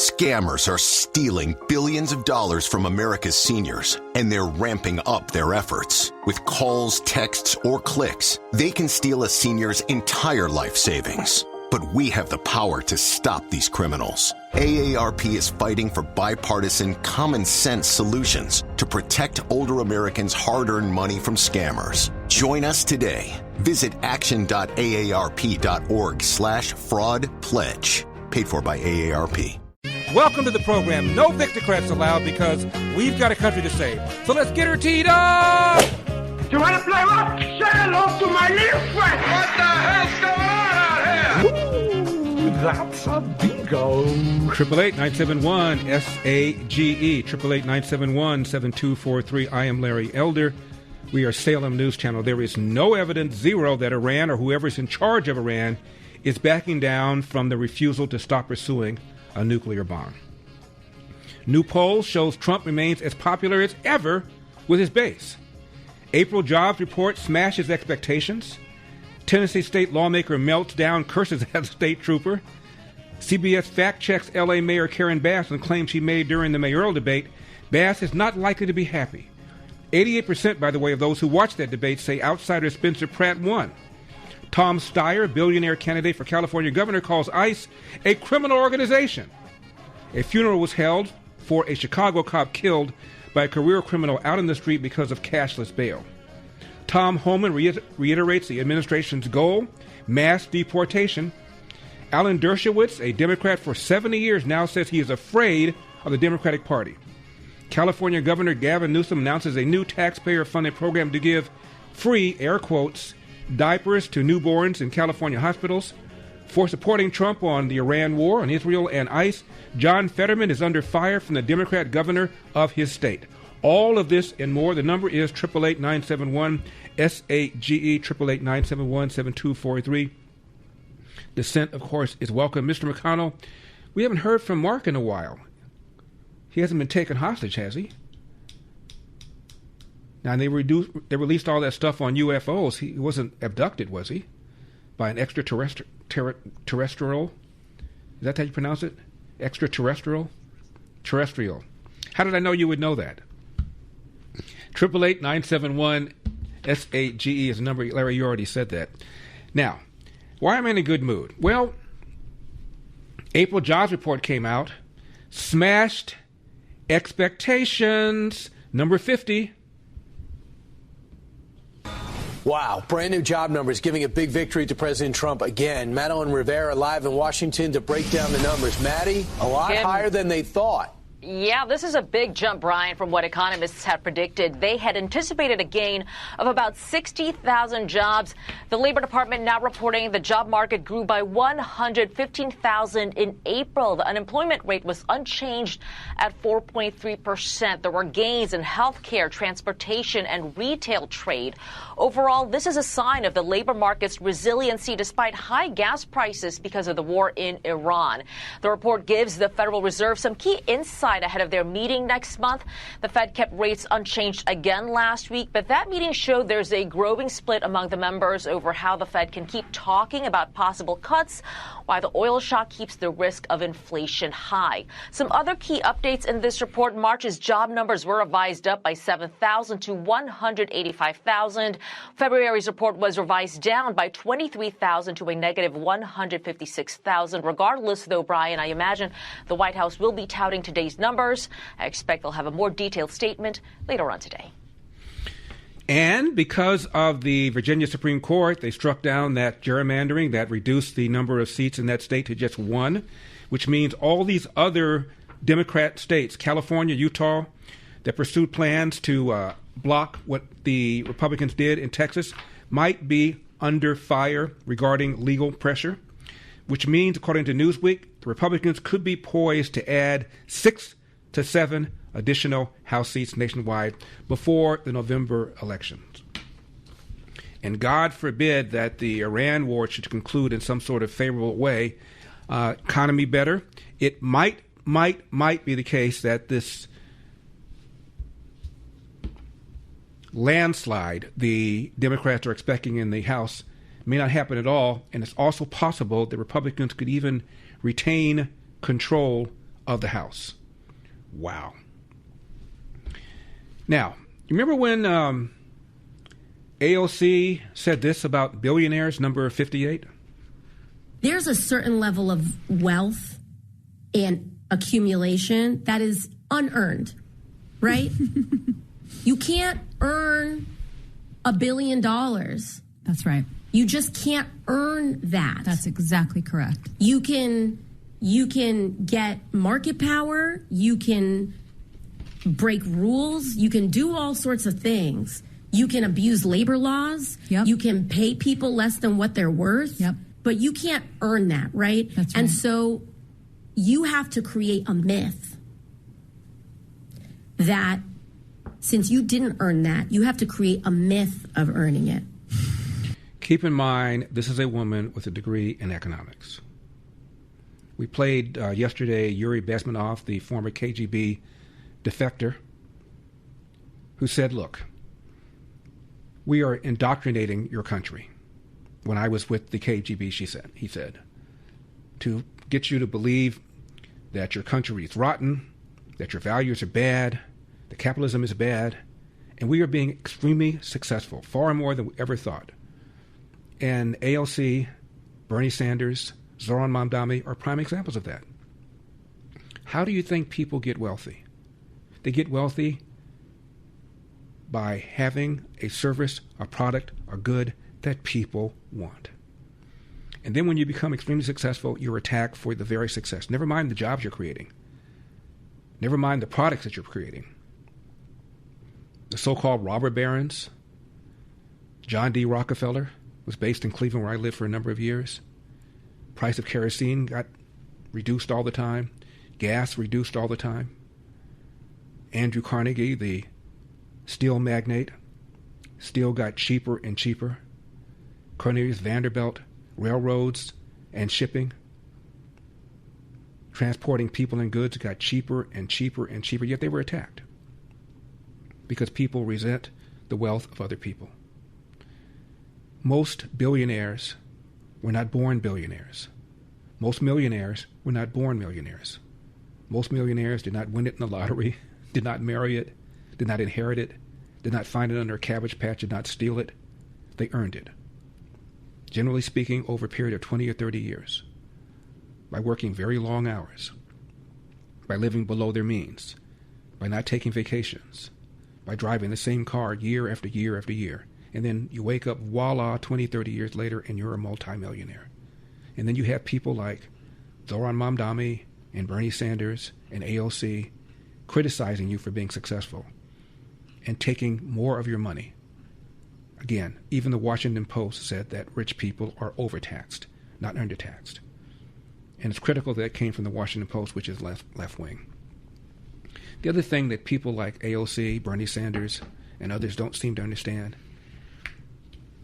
Scammers are stealing billions of dollars from America's seniors, and they're ramping up their efforts. With calls, texts, or clicks, they can steal a senior's entire life savings. But we have the power to stop these criminals. AARP is fighting for bipartisan, common-sense solutions to protect older Americans' hard-earned money from scammers. Join us today. Visit action.aarp.org/fraud pledge. Paid for by AARP. Welcome to the program. No Victocrats allowed because we've got a country to save. So let's get her teed up! You want to play rock? Say hello to my little friend. What the hell's going on out here? Ooh, that's a bingo. 888-971-SAGE. 888-971-7243. I am Larry Elder. We are Salem News Channel. There is no evidence, zero, that Iran or whoever is in charge of Iran is backing down from the refusal to stop pursuing a nuclear bomb. New poll shows Trump remains as popular as ever with his base. April jobs report smashes expectations. Tennessee state lawmaker melts down, curses at a state trooper. CBS fact-checks L.A. Mayor Karen Bass on claims she made during the mayoral debate. Bass is not likely to be happy. 88%, by the way, of those who watched that debate say outsider Spencer Pratt won. Tom Steyer, billionaire candidate for California governor, calls ICE a criminal organization. A funeral was held for a Chicago cop killed by a career criminal out in the street because of cashless bail. Tom Homan reiterates the administration's goal, mass deportation. Alan Dershowitz, a Democrat for 70 years, now says he is afraid of the Democratic Party. California Governor Gavin Newsom announces a new taxpayer-funded program to give free, air quotes, diapers to newborns in California hospitals. For supporting Trump on the Iran war, on Israel and ICE, John Fetterman is under fire from the Democrat governor of his state. All of this and more. The number is 888-971-SAGE, 888-971-7243. Dissent, of course, is welcome. Mr. McConnell, we haven't heard from Mark in a while. He hasn't been taken hostage, has he? Now, they released all that stuff on UFOs. He wasn't abducted, was he? By an extraterrestrial? Is that how you pronounce it? Extraterrestrial? Terrestrial. How did I know you would know that? 888-971-SAGE is the number. Larry, you already said that. Now, why am I in a good mood? Well, April jobs report came out. Smashed expectations. Number 50. Wow, brand new job numbers giving a big victory to President Trump again. Madeline Rivera live in Washington to break down the numbers. Maddie, a lot higher than they thought. Yeah, this is a big jump, Brian, from what economists had predicted. They had anticipated a gain of about 60,000 jobs. The Labor Department now reporting the job market grew by 115,000 in April. The unemployment rate was unchanged at 4.3%. There were gains in healthcare, transportation, and retail trade. Overall, this is a sign of the labor market's resiliency despite high gas prices because of the war in Iran. The report gives the Federal Reserve some key insight ahead of their meeting next month. The Fed kept rates unchanged again last week, but that meeting showed there's a growing split among the members over how the Fed can keep talking about possible cuts, while the oil shock keeps the risk of inflation high. Some other key updates in this report. March's job numbers were revised up by 7,000 to 185,000. February's report was revised down by 23,000 to a negative 156,000. Regardless, though, Brian, I imagine the White House will be touting today's numbers. I expect they'll have a more detailed statement later on today. And because of the Virginia Supreme Court, they struck down that gerrymandering that reduced the number of seats in that state to just one, which means all these other Democrat states, California, Utah, that pursued plans to block what the Republicans did in Texas, might be under fire regarding legal pressure, which means, according to Newsweek, the Republicans could be poised to add 6 to 7 additional House seats nationwide before the November elections. And God forbid that the Iran war should conclude in some sort of favorable way. Economy better. It might be the case that this landslide the Democrats are expecting in the House may not happen at all, and it's also possible that Republicans could even retain control of the House. Wow. Now, you remember when AOC said this about billionaires, number 58? There's a certain level of wealth and accumulation that is unearned, right? You can't earn $1 billion. That's right. You just can't earn that. That's exactly correct. You can get market power. You can break rules. You can do all sorts of things. You can abuse labor laws. Yep. You can pay people less than what they're worth. Yep. But you can't earn that, right? That's right. And so you have to create a myth that since you didn't earn that, you have to create a myth of earning it. Keep in mind, this is a woman with a degree in economics. We played yesterday Yuri Bezmenov, the former KGB defector, who said, look, we are indoctrinating your country. When I was with the KGB, he said, to get you to believe that your country is rotten, that your values are bad, that capitalism is bad, and we are being extremely successful, far more than we ever thought. And AOC, Bernie Sanders, Zoran Mamdani are prime examples of that. How do you think people get wealthy? They get wealthy by having a service, a product, a good that people want. And then when you become extremely successful, you're attacked for the very success. Never mind the jobs you're creating. Never mind the products that you're creating. The so-called robber barons. John D. Rockefeller was based in Cleveland, where I lived for a number of years. Price of kerosene got reduced all the time. Gas reduced all the time. Andrew Carnegie, the steel magnate, steel got cheaper and cheaper. Cornelius Vanderbilt, railroads and shipping, transporting people and goods got cheaper and cheaper and cheaper, yet they were attacked because people resent the wealth of other people. Most billionaires were not born billionaires. Most millionaires were not born millionaires. Most millionaires did not win it in the lottery, did not marry it, did not inherit it, did not find it under a cabbage patch, did not steal it. They earned it. Generally speaking, over a period of 20 or 30 years, by working very long hours, by living below their means, by not taking vacations, by driving the same car year after year after year. And then you wake up, voila, 20, 30 years later, and you're a multimillionaire. And then you have people like Zoran Mamdani and Bernie Sanders and AOC criticizing you for being successful and taking more of your money. Again, even the Washington Post said that rich people are overtaxed, not undertaxed. And it's critical that came from the Washington Post, which is left wing. The other thing that people like AOC, Bernie Sanders, and others don't seem to understand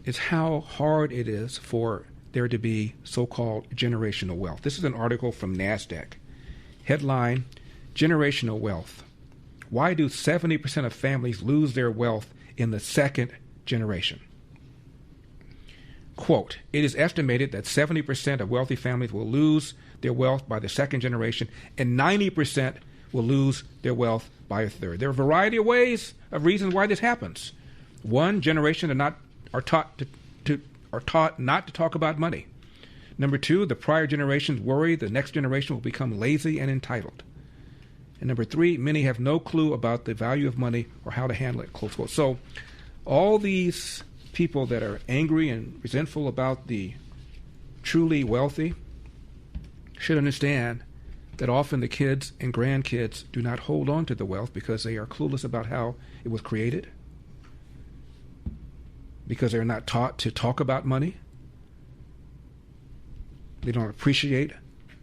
is how hard it is for there to be so-called generational wealth. This is an article from NASDAQ. Headline, Generational Wealth. Why do 70% of families lose their wealth in the second generation? Quote, it is estimated that 70% of wealthy families will lose their wealth by the second generation, and 90% will lose their wealth by a third. There are a variety of ways, of reasons why this happens. One, generation are taught not to talk about money. Number two, the prior generations worry the next generation will become lazy and entitled. And number three, many have no clue about the value of money or how to handle it, close quote. So all these people that are angry and resentful about the truly wealthy should understand that often the kids and grandkids do not hold on to the wealth because they are clueless about how it was created, because they're not taught to talk about money. They don't appreciate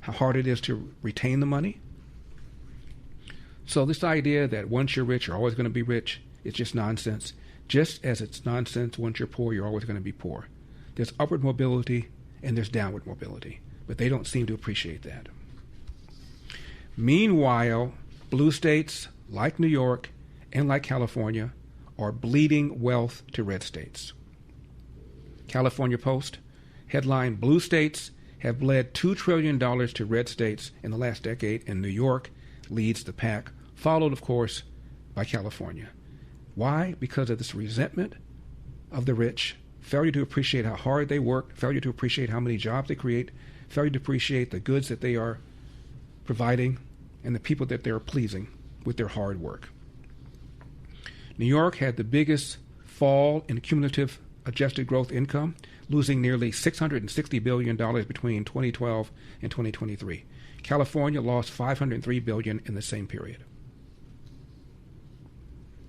how hard it is to retain the money. So this idea that once you're rich, you're always going to be rich, is just nonsense. Just as it's nonsense once you're poor, you're always going to be poor. There's upward mobility and there's downward mobility, but they don't seem to appreciate that. Meanwhile, blue states like New York and like California are bleeding wealth to red states. California Post, headline, blue states have bled $2 trillion to red states in the last decade, and New York leads the pack, followed, of course, by California. Why? Because of this resentment of the rich, failure to appreciate how hard they work, failure to appreciate how many jobs they create, failure to appreciate the goods that they are providing and the people that they're pleasing with their hard work. New York had the biggest fall in cumulative adjusted growth income, losing nearly $660 billion between 2012 and 2023. California lost $503 billion in the same period.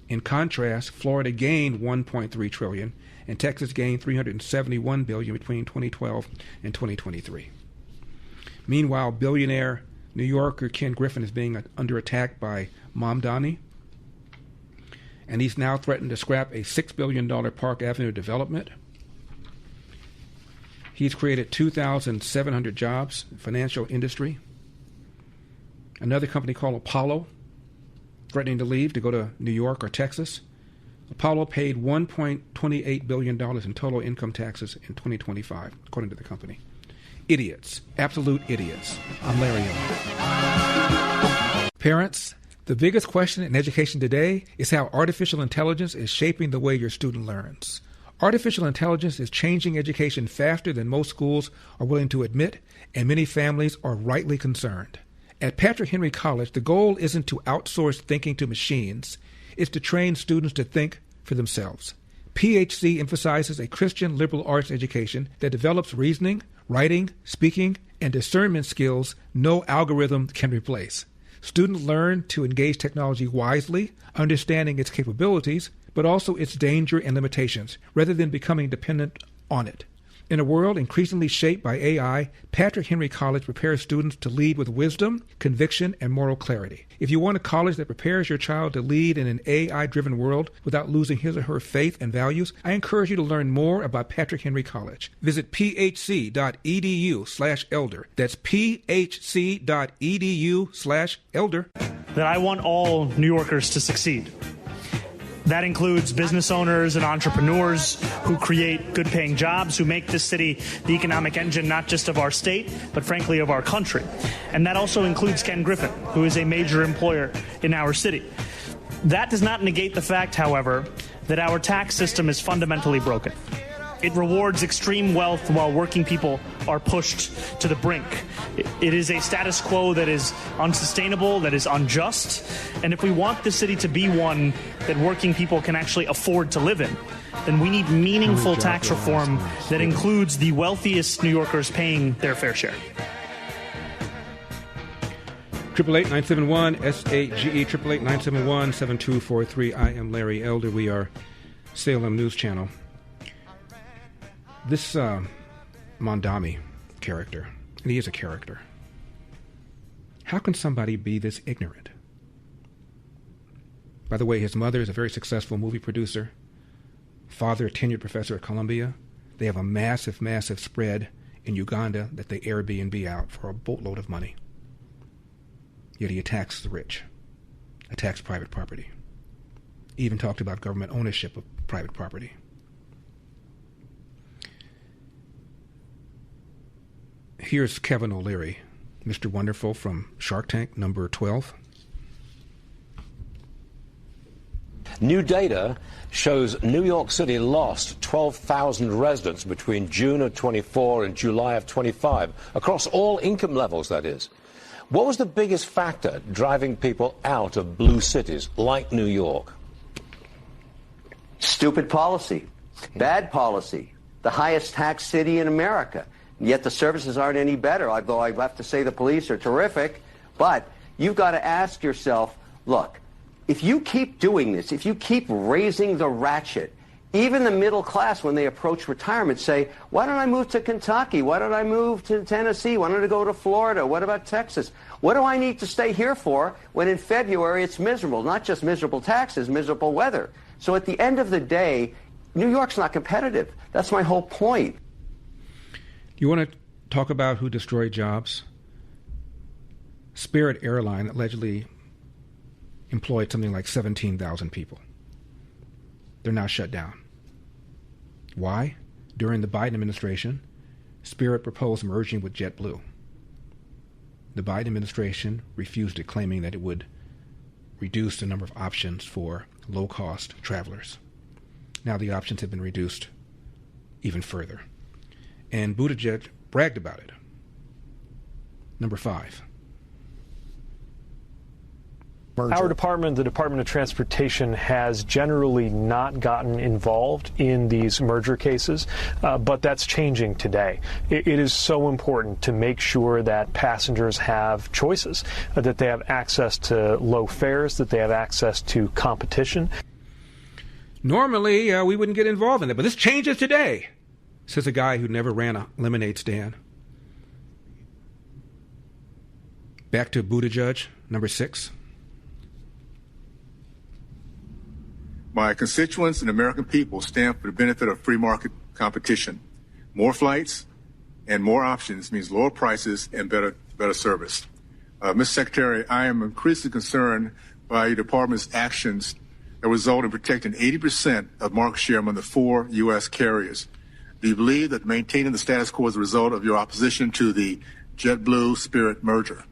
In contrast, Florida gained $1.3 trillion, and Texas gained $371 billion between 2012 and 2023. Meanwhile, billionaire New Yorker Ken Griffin is being under attack by Mamdani, and he's now threatened to scrap a $6 billion Park Avenue development. He's created 2,700 jobs in the financial industry. Another company called Apollo, threatening to leave to go to New York or Texas. Apollo paid $1.28 billion in total income taxes in 2025, according to the company. Idiots. Absolute idiots. I'm Larry Elder. Parents, the biggest question in education today is how artificial intelligence is shaping the way your student learns. Artificial intelligence is changing education faster than most schools are willing to admit, and many families are rightly concerned. At Patrick Henry College, the goal isn't to outsource thinking to machines. It's to train students to think for themselves. PHC emphasizes a Christian liberal arts education that develops reasoning, writing, speaking, and discernment skills no algorithm can replace. Students learn to engage technology wisely, understanding its capabilities, but also its danger and limitations, rather than becoming dependent on it. In a world increasingly shaped by AI, Patrick Henry College prepares students to lead with wisdom, conviction, and moral clarity. If you want a college that prepares your child to lead in an AI-driven world without losing his or her faith and values, I encourage you to learn more about Patrick Henry College. Visit phc.edu/elder. That's phc.edu/elder. That I want all New Yorkers to succeed. That includes business owners and entrepreneurs who create good-paying jobs, who make this city the economic engine not just of our state, but frankly of our country. And that also includes Ken Griffin, who is a major employer in our city. That does not negate the fact, however, that our tax system is fundamentally broken. It rewards extreme wealth while working people are pushed to the brink. It is a status quo that is unsustainable, that is unjust. And if we want the city to be one that working people can actually afford to live in, then we need meaningful tax reform that includes the wealthiest New Yorkers paying their fair share. 888-971-SAGE, 888-971-7243. I am Larry Elder. We are Salem News Channel. This Mamdani character, and he is a character. How can somebody be this ignorant? By the way, his mother is a very successful movie producer, father a tenured professor at Columbia. They have a massive, massive spread in Uganda that they Airbnb out for a boatload of money. Yet he attacks the rich, attacks private property. He even talked about government ownership of private property. Here's Kevin O'Leary, Mr. Wonderful from Shark Tank, number 12. New data shows New York City lost 12,000 residents between June of 24 and July of 25, across all income levels, that is. What was the biggest factor driving people out of blue cities like New York? Stupid policy, bad policy, the highest tax city in America. Yet the services aren't any better, although I have to say the police are terrific. But you've got to ask yourself, look, if you keep doing this, if you keep raising the ratchet, even the middle class, when they approach retirement, say, why don't I move to Kentucky? Why don't I move to Tennessee? Why don't I go to Florida? What about Texas? What do I need to stay here for when in February it's miserable? Not just miserable taxes, miserable weather. So at the end of the day, New York's not competitive. That's my whole point. You want to talk about who destroyed jobs? Spirit Airline allegedly employed something like 17,000 people. They're now shut down. Why? During the Biden administration, Spirit proposed merging with JetBlue. The Biden administration refused it, claiming that it would reduce the number of options for low-cost travelers. Now the options have been reduced even further. And Buttigieg bragged about it. Number 5. Our department, the Department of Transportation, has generally not gotten involved in these merger cases, but that's changing today. It is so important to make sure that passengers have choices, that they have access to low fares, that they have access to competition. Normally, we wouldn't get involved in it, but this changes today, says a guy who never ran a lemonade stand. Back to Buttigieg, number 6. My constituents and American people stand for the benefit of free market competition. More flights and more options means lower prices and better service. Mr. Secretary, I am increasingly concerned by your department's actions that result in protecting 80% of market share among the 4 U.S. carriers. Do you believe that maintaining the status quo is a result of your opposition to the JetBlue-Spirit merger?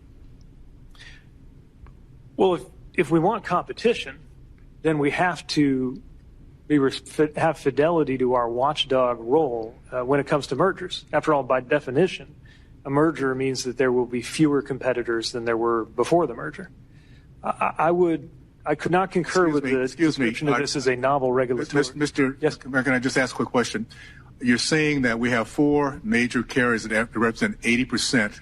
Well, if we want competition, then we have to have fidelity to our watchdog role when it comes to mergers. After all, by definition, a merger means that there will be fewer competitors than there were before the merger. I could not concur with the description of this as a novel regulatory. Yes, can I just ask a quick question? You're saying that we have 4 major carriers that represent 80%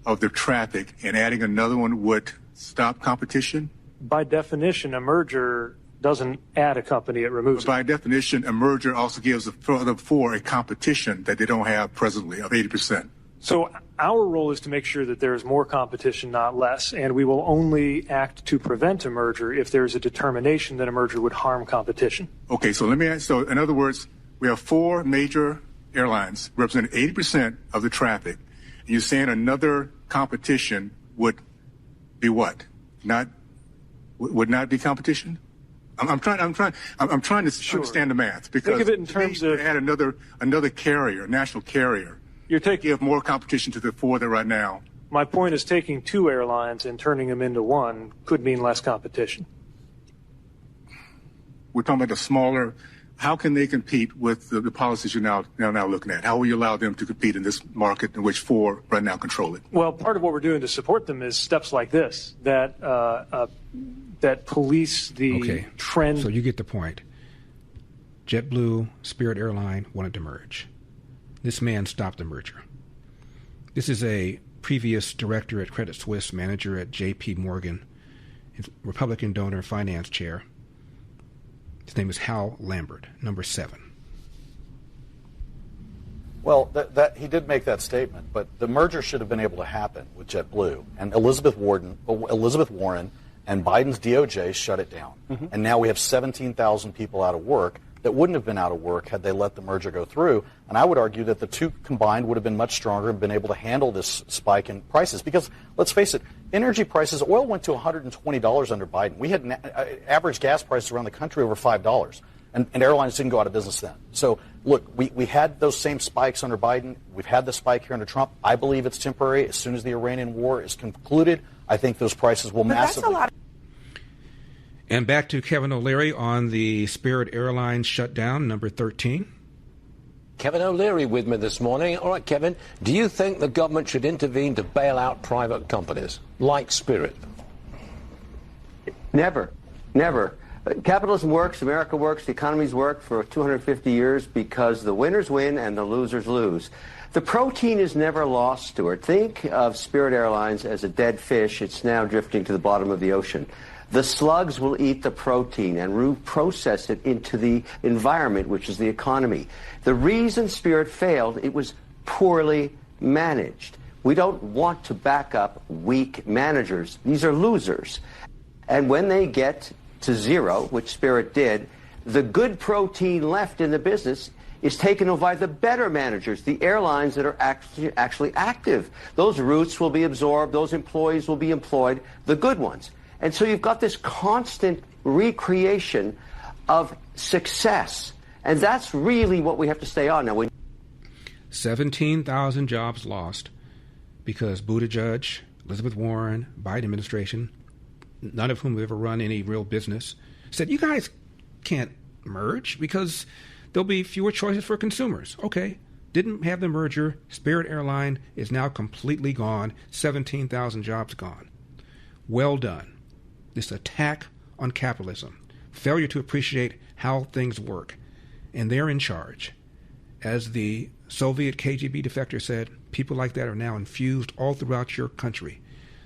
of the traffic, and adding another one would stop competition? By definition, a merger doesn't add a company, it removes it. By definition, a merger also gives the other 4 a competition that they don't have presently of 80%. So our role is to make sure that there is more competition, not less, and we will only act to prevent a merger if there is a determination that a merger would harm competition. Okay, so let me ask, so in other words, we have 4 major airlines representing 80% of the traffic. And you're saying another competition would be what? Would not be competition? I'm trying to understand the math, because think of it in terms of add another carrier, national carrier. You're taking give more competition to the 4 that right now. My point is, taking 2 airlines and turning them into 1 could mean less competition. We're talking about the smaller. How can they compete with the policies you're now looking at? How will you allow them to compete in this market in which 4 right now control it? Well, part of what we're doing to support them is steps like this that police the trend. So you get the point. JetBlue, Spirit Airline wanted to merge. This man stopped the merger. This is a previous director at Credit Suisse, manager at J.P. Morgan, Republican donor finance chair. His name is Hal Lambert, number 7. Well, he did make that statement, but the merger should have been able to happen with JetBlue, and Elizabeth Warren and Biden's DOJ shut it down. Mm-hmm. And now we have 17,000 people out of work that wouldn't have been out of work had they let the merger go through. And I would argue that the 2 combined would have been much stronger and been able to handle this spike in prices. Because, let's face it, energy prices, oil went to $120 under Biden. We had average gas prices around the country over $5. And airlines didn't go out of business then. So, look, we had those same spikes under Biden. We've had the spike here under Trump. I believe it's temporary. As soon as the Iranian war is concluded, I think those prices will massively... And back to Kevin O'Leary on the Spirit Airlines shutdown, number 13. Kevin O'Leary with me this morning. All right, Kevin, do you think the government should intervene to bail out private companies like Spirit? Never. Capitalism works, America works, the economy's worked for 250 years because the winners win and the losers lose. The protein is never lost, Stuart. Think of Spirit Airlines as a dead fish. It's now drifting to the bottom of the ocean. The slugs will eat the protein and reprocess it into the environment, which is the economy. The reason Spirit failed, it was poorly managed. We don't want to back up weak managers. These are losers. And when they get to zero, which Spirit did, the good protein left in the business is taken over by the better managers, the airlines that are actually active. Those routes will be absorbed, those employees will be employed, the good ones. And so you've got this constant recreation of success. And that's really what we have to stay on now. 17,000 jobs lost because Buttigieg, Elizabeth Warren, Biden administration, none of whom have ever run any real business, said, you guys can't merge because there'll be fewer choices for consumers. Okay. Didn't have the merger. Spirit Airline is now completely gone. 17,000 jobs gone. Well done. This attack on capitalism, failure to appreciate how things work, and they're in charge. As the Soviet KGB defector said, people like that are now infused all throughout your country.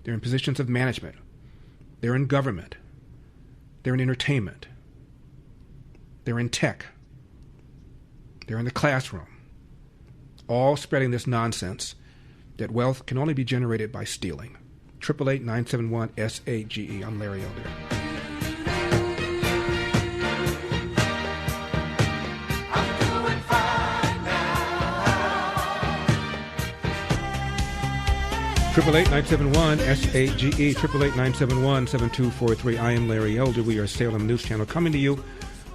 They're in positions of management. They're in government. They're in entertainment. They're in tech. They're in the classroom. All spreading this nonsense that wealth can only be generated by stealing. 888-971-SAGE. I'm Larry Elder. 888-971-SAGE, 888-971-7243. I am Larry Elder. We are Salem News Channel coming to you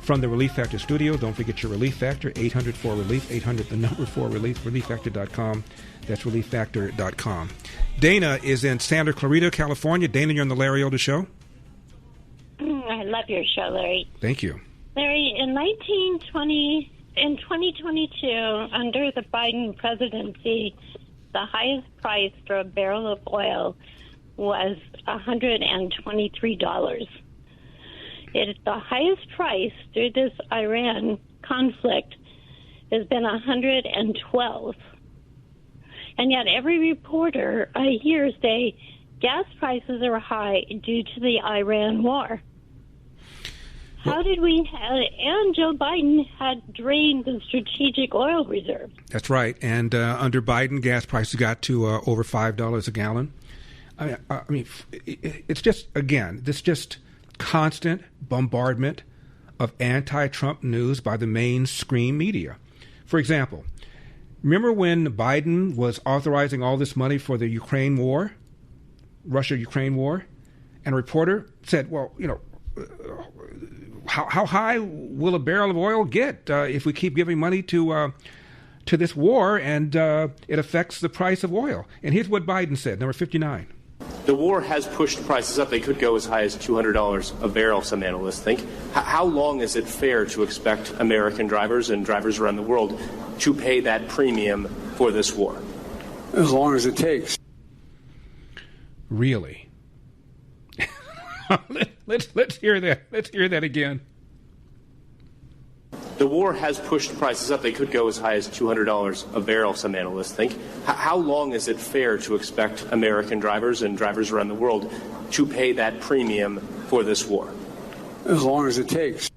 from the Relief Factor studio. Don't forget your Relief Factor, 800-4RELIEF, 800-4RELIEF, relieffactor.com. That's relieffactor.com. Dana is in Santa Clarita, California. Dana, you're on the Larry Elder Show. I love your show, Larry. Thank you. Larry, in 2022, under the Biden presidency, the highest price for a barrel of oil was $123. The highest price through this Iran conflict has been $112. And yet every reporter I hear say gas prices are high due to the Iran war. How did we have, and Joe Biden had drained the strategic oil reserve. That's right. And under Biden, gas prices got to over $5 a gallon. I mean, it's just, again, this just constant bombardment of anti-Trump news by the mainstream media. For example, remember when Biden was authorizing all this money for the Ukraine war, Russia-Ukraine war? And a reporter said, well, you know, how high will a barrel of oil get if we keep giving money to this war and it affects the price of oil? And here's what Biden said, number 59. The war has pushed prices up. They could go as high as $200 a barrel, some analysts think. How long is it fair to expect American drivers and drivers around the world to pay that premium for this war? As long as it takes. Really? Let's hear that. Let's hear that again. The war has pushed prices up. They could go as high as $200 a barrel, some analysts think. How long is it fair to expect American drivers and drivers around the world to pay that premium for this war? As long as it takes.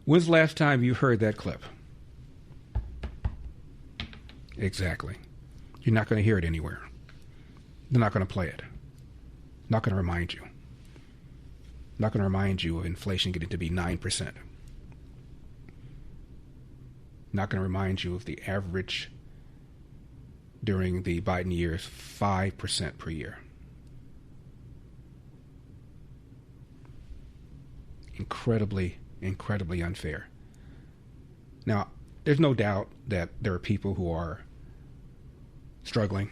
When's the last time you heard that clip? Exactly. You're not going to hear it anywhere. They're not going to play it. Not going to remind you. Not going to remind you of inflation getting to be 9%. Not going to remind you of the average during the Biden years, 5% per year. Incredibly, incredibly unfair. Now, there's no doubt that there are people who are struggling.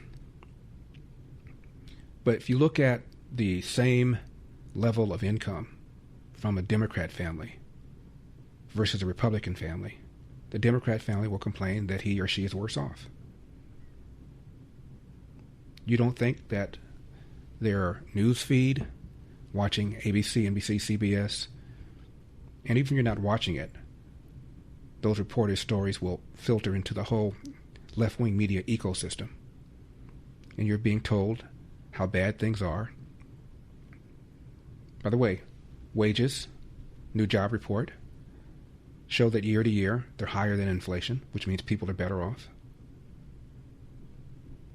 But if you look at the same level of income from a Democrat family versus a Republican family, the Democrat family will complain that he or she is worse off. You don't think that their news feed, watching ABC, NBC, CBS, and even if you're not watching it, those reporters' stories will filter into the whole left-wing media ecosystem. And you're being told how bad things are. By the way, wages, new job report, show that year to year they're higher than inflation, which means people are better off.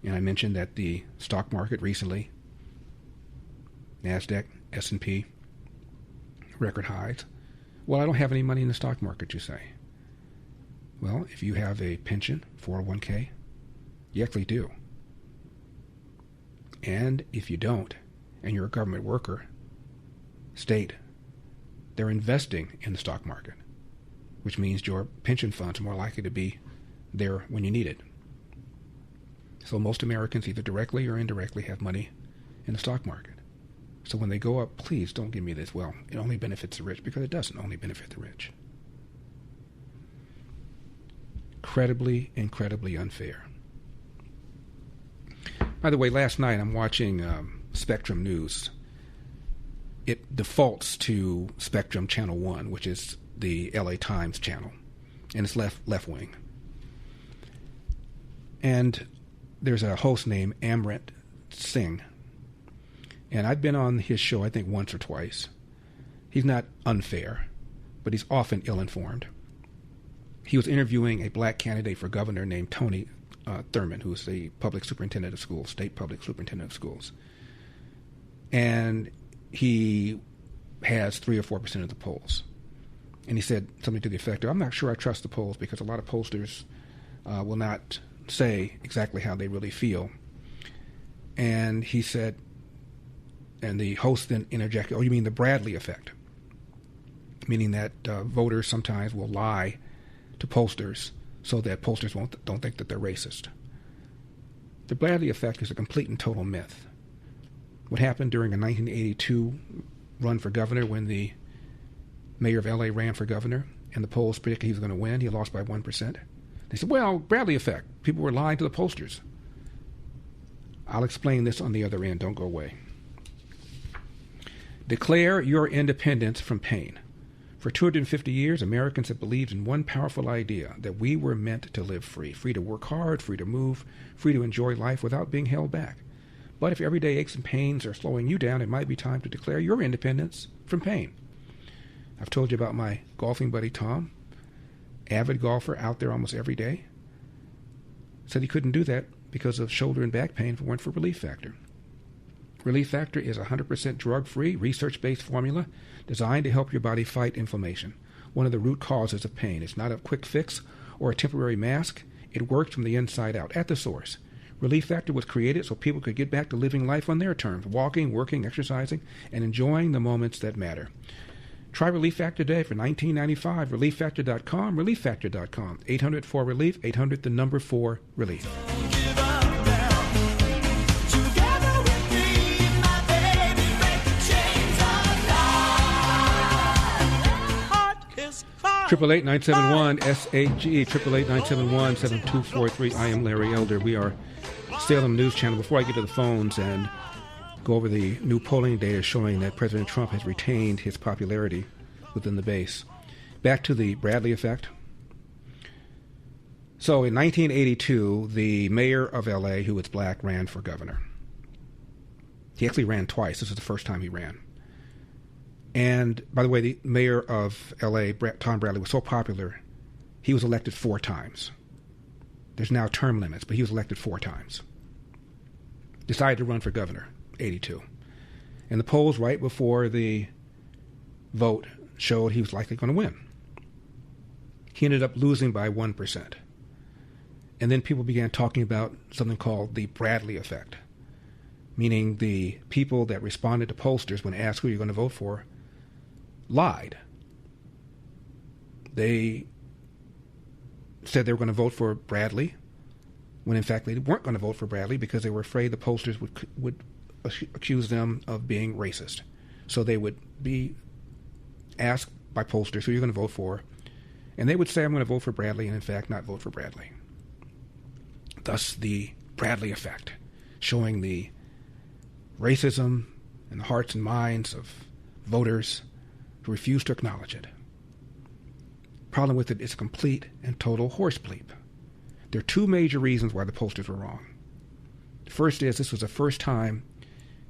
And I mentioned that the stock market recently, NASDAQ, S&P, record highs. Well, I don't have any money in the stock market, you say. Well, if you have a pension, 401k, you actually do. And if you don't, and you're a government worker, state, they're investing in the stock market, which means your pension funds are more likely to be there when you need it. So most Americans, either directly or indirectly, have money in the stock market. So when they go up, please don't give me this, well, it only benefits the rich, because it doesn't only benefit the rich. Incredibly unfair. By the way, last night I'm watching Spectrum News. It defaults to Spectrum Channel 1, which is the LA Times channel, and it's left wing. And there's a host named Amrit Singh, and I've been on his show I think once or twice. He's not unfair, but he's often ill-informed. He was interviewing a black candidate for governor named Tony Thurman, who's the public superintendent of schools, state public superintendent of schools. And he has 3 or 4% of the polls. And he said something to the effect of, I'm not sure I trust the polls because a lot of pollsters will not say exactly how they really feel. And he said, and the host then interjected, oh, you mean the Bradley effect? Meaning that voters sometimes will lie to pollsters so that pollsters don't think that they're racist. The Bradley effect is a complete and total myth. What happened during a 1982 run for governor when the mayor of LA ran for governor and the polls predicted he was going to win, he lost by 1%. They said, well, Bradley effect. People were lying to the pollsters. I'll explain this on the other end. Don't go away. Declare your independence from pain. For 250 years, Americans have believed in one powerful idea, that we were meant to live free to work hard, free to move, free to enjoy life without being held back. But if everyday aches and pains are slowing you down, it might be time to declare your independence from pain. I've told you about my golfing buddy Tom, avid golfer out there almost every day. Said he couldn't do that because of shoulder and back pain if it weren't for Relief Factor. Relief Factor is a 100% drug-free, research-based formula designed to help your body fight inflammation, one of the root causes of pain. It's not a quick fix or a temporary mask. It works from the inside out, at the source. Relief Factor was created so people could get back to living life on their terms, walking, working, exercising, and enjoying the moments that matter. Try Relief Factor today for $19.95. ReliefFactor.com, ReliefFactor.com. 800-4-RELIEF, 800 the number 4-RELIEF. Triple 8-971-SHE, 888-971-7243. I am Larry Elder. We are Salem News Channel. Before I get to the phones and go over the new polling data showing that President Trump has retained his popularity within the base, back to the Bradley effect. So in 1982, the mayor of L.A., who was black, ran for governor. He actually ran twice. This is the first time he ran. And, by the way, the mayor of L.A., Tom Bradley, was so popular, he was elected 4 times. There's now term limits, but he was elected 4 times. Decided to run for governor, 82. And the polls right before the vote showed he was likely going to win. He ended up losing by 1%. And then people began talking about something called the Bradley effect, meaning the people that responded to pollsters when asked who you're going to vote for lied. They said they were going to vote for Bradley, when in fact they weren't going to vote for Bradley because they were afraid the pollsters would accuse them of being racist. So they would be asked by pollsters who you're going to vote for, and they would say, I'm going to vote for Bradley, and in fact not vote for Bradley. Thus the Bradley effect, showing the racism in the hearts and minds of voters who refuse to acknowledge it. Problem with it is a complete and total horse bleep. There are 2 major reasons why the pollsters were wrong. The first is this was the first time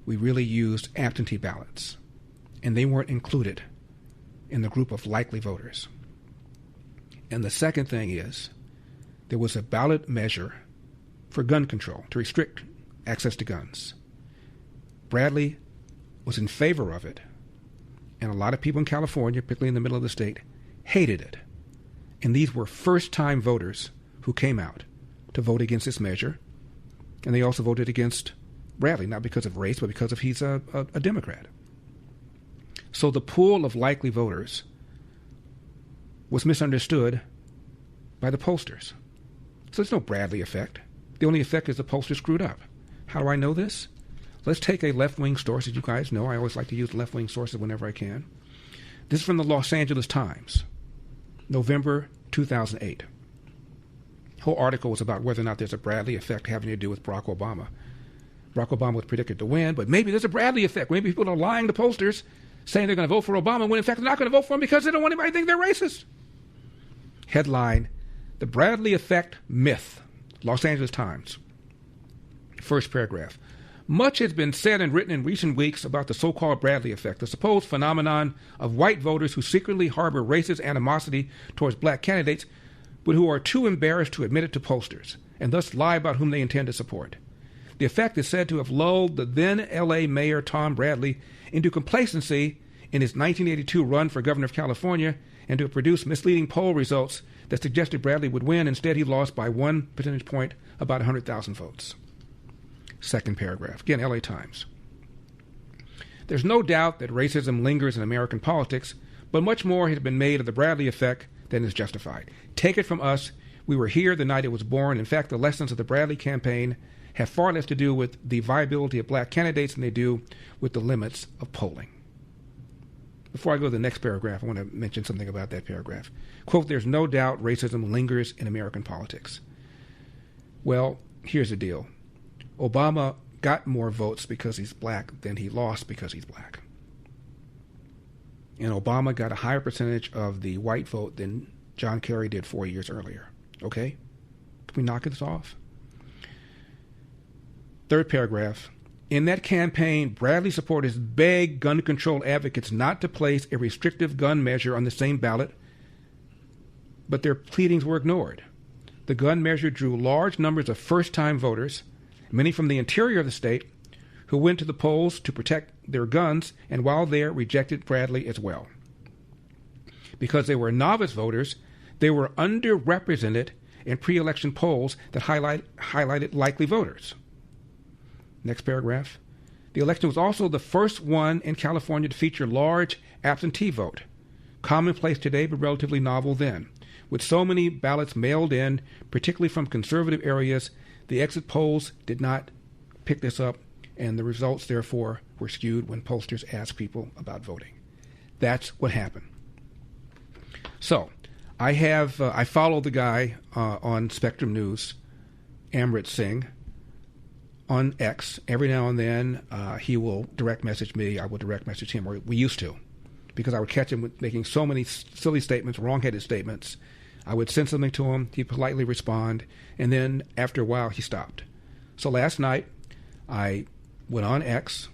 we really used absentee ballots, and they weren't included in the group of likely voters. And the second thing is there was a ballot measure for gun control to restrict access to guns. Bradley was in favor of it, and a lot of people in California, particularly in the middle of the state, hated it. And these were first-time voters who came out to vote against this measure, and they also voted against Bradley, not because of race, but because of he's a Democrat. So the pool of likely voters was misunderstood by the pollsters. So there's no Bradley effect. The only effect is the pollster screwed up. How do I know this? Let's take a left-wing source. As you guys know, I always like to use left-wing sources whenever I can. This is from the Los Angeles Times, November 2008. The whole article was about whether or not there's a Bradley effect having to do with Barack Obama. Barack Obama was predicted to win, but maybe there's a Bradley effect. Maybe people are lying to pollsters, saying they're going to vote for Obama, when in fact they're not going to vote for him because they don't want anybody to think they're racist. Headline, The Bradley Effect Myth, Los Angeles Times. First paragraph. Much has been said and written in recent weeks about the so-called Bradley effect, the supposed phenomenon of white voters who secretly harbor racist animosity towards black candidates, but who are too embarrassed to admit it to pollsters, and thus lie about whom they intend to support. The effect is said to have lulled the then L.A. Mayor Tom Bradley into complacency in his 1982 run for governor of California, and to have produced misleading poll results that suggested Bradley would win. Instead, he lost by 1 percentage point, about 100,000 votes. Second paragraph. Again, L.A. Times. There's no doubt that racism lingers in American politics, but much more has been made of the Bradley effect than is justified. Take it from us, we were here the night it was born. In fact, the lessons of the Bradley campaign have far less to do with the viability of black candidates than they do with the limits of polling. Before I go to the next paragraph, I want to mention something about that paragraph. Quote, there's no doubt racism lingers in American politics. Well, here's the deal. Obama got more votes because he's black than he lost because he's black. And Obama got a higher percentage of the white vote than John Kerry did 4 years earlier. Okay? Can we knock this off? Third paragraph. In that campaign, Bradley supporters begged gun control advocates not to place a restrictive gun measure on the same ballot, but their pleadings were ignored. The gun measure drew large numbers of first-time voters, many from the interior of the state, who went to the polls to protect their guns, and while there, rejected Bradley as well. Because they were novice voters, they were underrepresented in pre-election polls that highlighted likely voters. Next paragraph. The election was also the first one in California to feature large absentee vote, commonplace today but relatively novel then. With so many ballots mailed in, particularly from conservative areas, the exit polls did not pick this up, and the results, therefore, were skewed when pollsters asked people about voting. That's what happened. So, I follow the guy on Spectrum News, Amrit Singh, on X. Every now and then, he will direct message me. I will direct message him, or we used to, because I would catch him with making so many silly statements, wrong-headed statements. I would send something to him. He'd politely respond, and then after a while, he stopped. So last night, I went on X,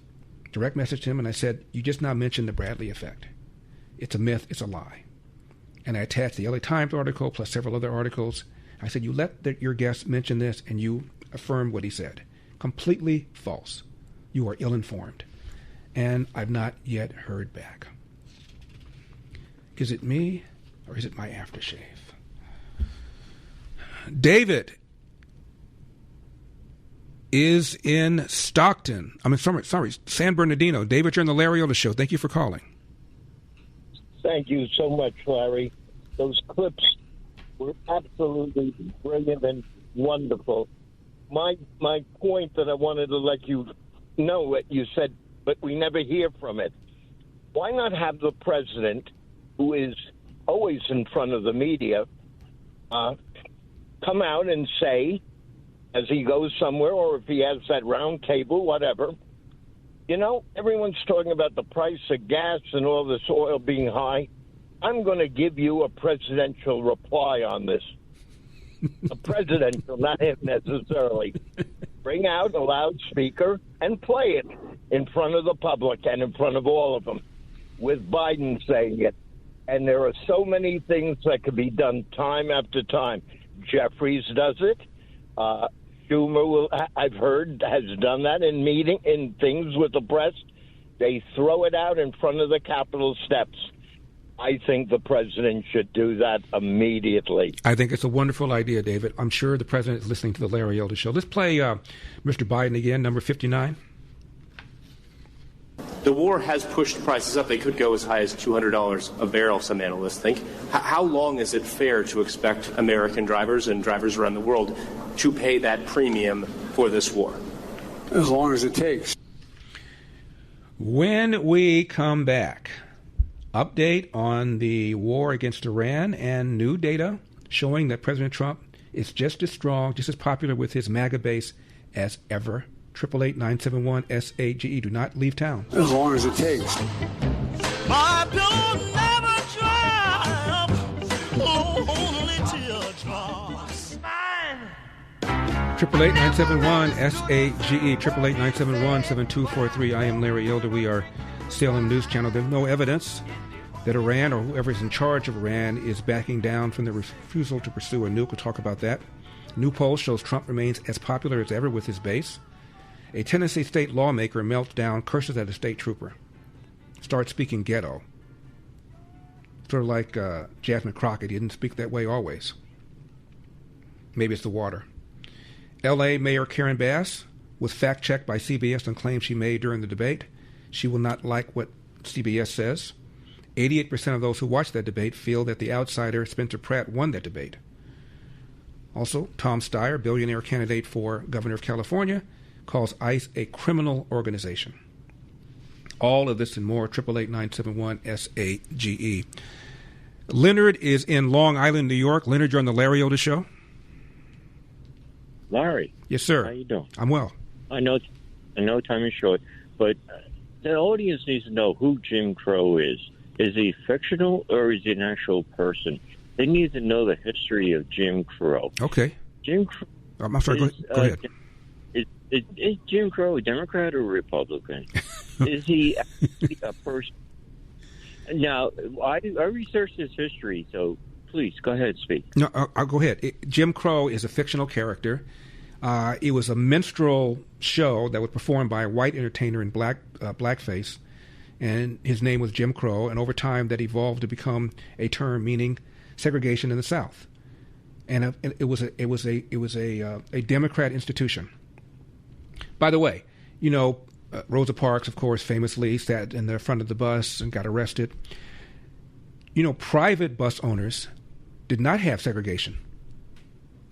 direct messaged him, and I said, you just now mentioned the Bradley effect. It's a myth. It's a lie. And I attached the LA Times article plus several other articles. I said, you let your guest mention this, and you affirmed what he said. Completely false. You are ill-informed. And I've not yet heard back. Is it me, or is it my aftershave? David is in Stockton. San Bernardino. David, you're on the Larry Elder Show. Thank you for calling. Thank you so much, Larry. Those clips were absolutely brilliant and wonderful. My point that I wanted to let you know what you said, but we never hear from it. Why not have the president, who is always in front of the media, come out and say, as he goes somewhere, or if he has that round table, whatever, everyone's talking about the price of gas and all this oil being high. I'm going to give you a presidential reply on this. A presidential, not him necessarily. Bring out a loudspeaker and play it in front of the public and in front of all of them, with Biden saying it. And there are so many things that could be done time after time. Jeffries does it. Schumer, I've heard, has done that in things with the press. They throw it out in front of the Capitol steps. I think the president should do that immediately. I think it's a wonderful idea, David. I'm sure the president is listening to the Larry Elder Show. Let's play Mr. Biden again, number 59. The war has pushed prices up. They could go as high as $200 a barrel, some analysts think. How long is it fair to expect American drivers and drivers around the world to pay that premium for this war? As long as it takes. When we come back, update on the war against Iran and new data showing that President Trump is just as strong, just as popular with his MAGA base as ever. 888-971-SAGE. Do not leave town. As long as it takes. My blood never dry, only teardrops. 888-971-SAGE. 888-971-7243. I am Larry Elder. We are Salem News Channel. There's no evidence that Iran or whoever is in charge of Iran is backing down from the refusal to pursue a nuke. We'll talk about that. New poll shows Trump remains as popular as ever with his base. A Tennessee state lawmaker melts down, curses at a state trooper. Starts speaking ghetto. Sort of like Jasmine Crockett. He didn't speak that way always. Maybe it's the water. L.A. Mayor Karen Bass was fact-checked by CBS on claims she made during the debate. She will not like what CBS says. 88% of those who watched that debate feel that the outsider Spencer Pratt won that debate. Also, Tom Steyer, billionaire candidate for governor of California, calls ICE a criminal organization. All of this and more, 888-971-SAGE. Leonard is in Long Island, New York. Leonard, you're on the Larry Elder Show. Larry. Yes, sir. How you doing? I'm well. I know time is short, but the audience needs to know who Jim Crow is. Is he fictional or is he an actual person? They need to know the history of Jim Crow. Okay. Jim Crow. I'm sorry, go ahead. Is Jim Crow a Democrat or a Republican? Is he a person? Now, I researched his history, so please go ahead and speak. No, I'll go ahead. Jim Crow is a fictional character. It was a minstrel show that was performed by a white entertainer in blackface, and his name was Jim Crow. And over time, that evolved to become a term meaning segregation in the South. And it was a Democrat institution. By the way, you know, Rosa Parks, of course, famously sat in the front of the bus and got arrested. You know, private bus owners did not have segregation.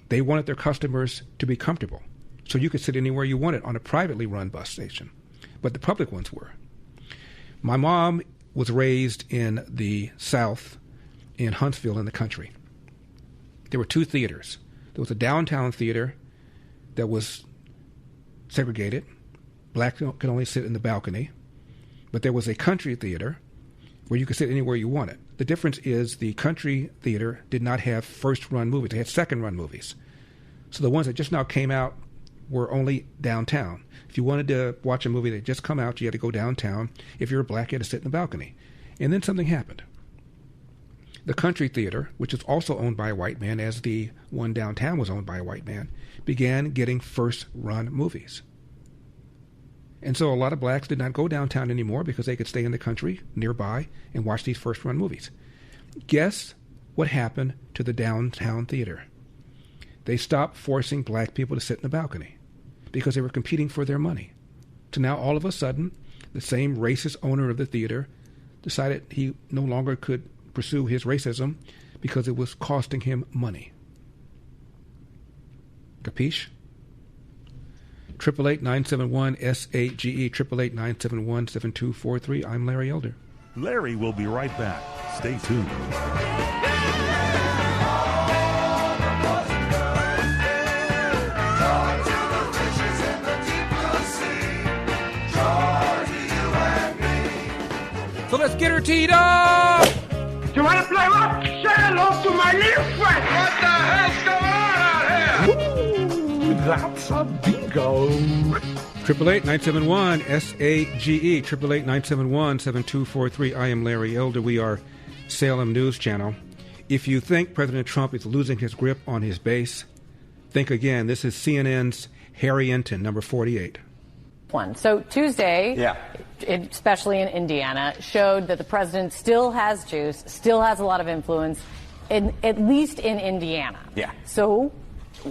They wanted their customers to be comfortable, so you could sit anywhere you wanted on a privately run bus station, but the public ones were. My mom was raised in the South, in Huntsville, in the country. There were two theaters. There was a downtown theater that was segregated. Blacks could only sit in the balcony. But there was a country theater where you could sit anywhere you wanted. The difference is the country theater did not have first-run movies. They had second-run movies. So the ones that just now came out were only downtown. If you wanted to watch a movie that just come out, you had to go downtown. If you were black, you had to sit in the balcony. And then something happened. The country theater, which is also owned by a white man, as the one downtown was owned by a white man, began getting first-run movies. And so a lot of blacks did not go downtown anymore because they could stay in the country nearby and watch these first-run movies. Guess what happened to the downtown theater? They stopped forcing black people to sit in the balcony because they were competing for their money. So now all of a sudden, the same racist owner of the theater decided he no longer could pursue his racism because it was costing him money. Capiche? 888-971-SAGE, 888-971-7243. I'm Larry Elder. Larry will be right back. Stay tuned. So let's get her teed up! You want to play rock? Say hello to my little friend! What the hell's going on out here? Ooh, that's a bingo! 888-971-SAGE, 888-971-7243. I am Larry Elder. We are Salem News Channel. If you think President Trump is losing his grip on his base, think again. This is CNN's Harry Enton, number 48. So Tuesday, especially in Indiana, showed that the president still has juice, still has a lot of influence, at least in Indiana. Yeah. So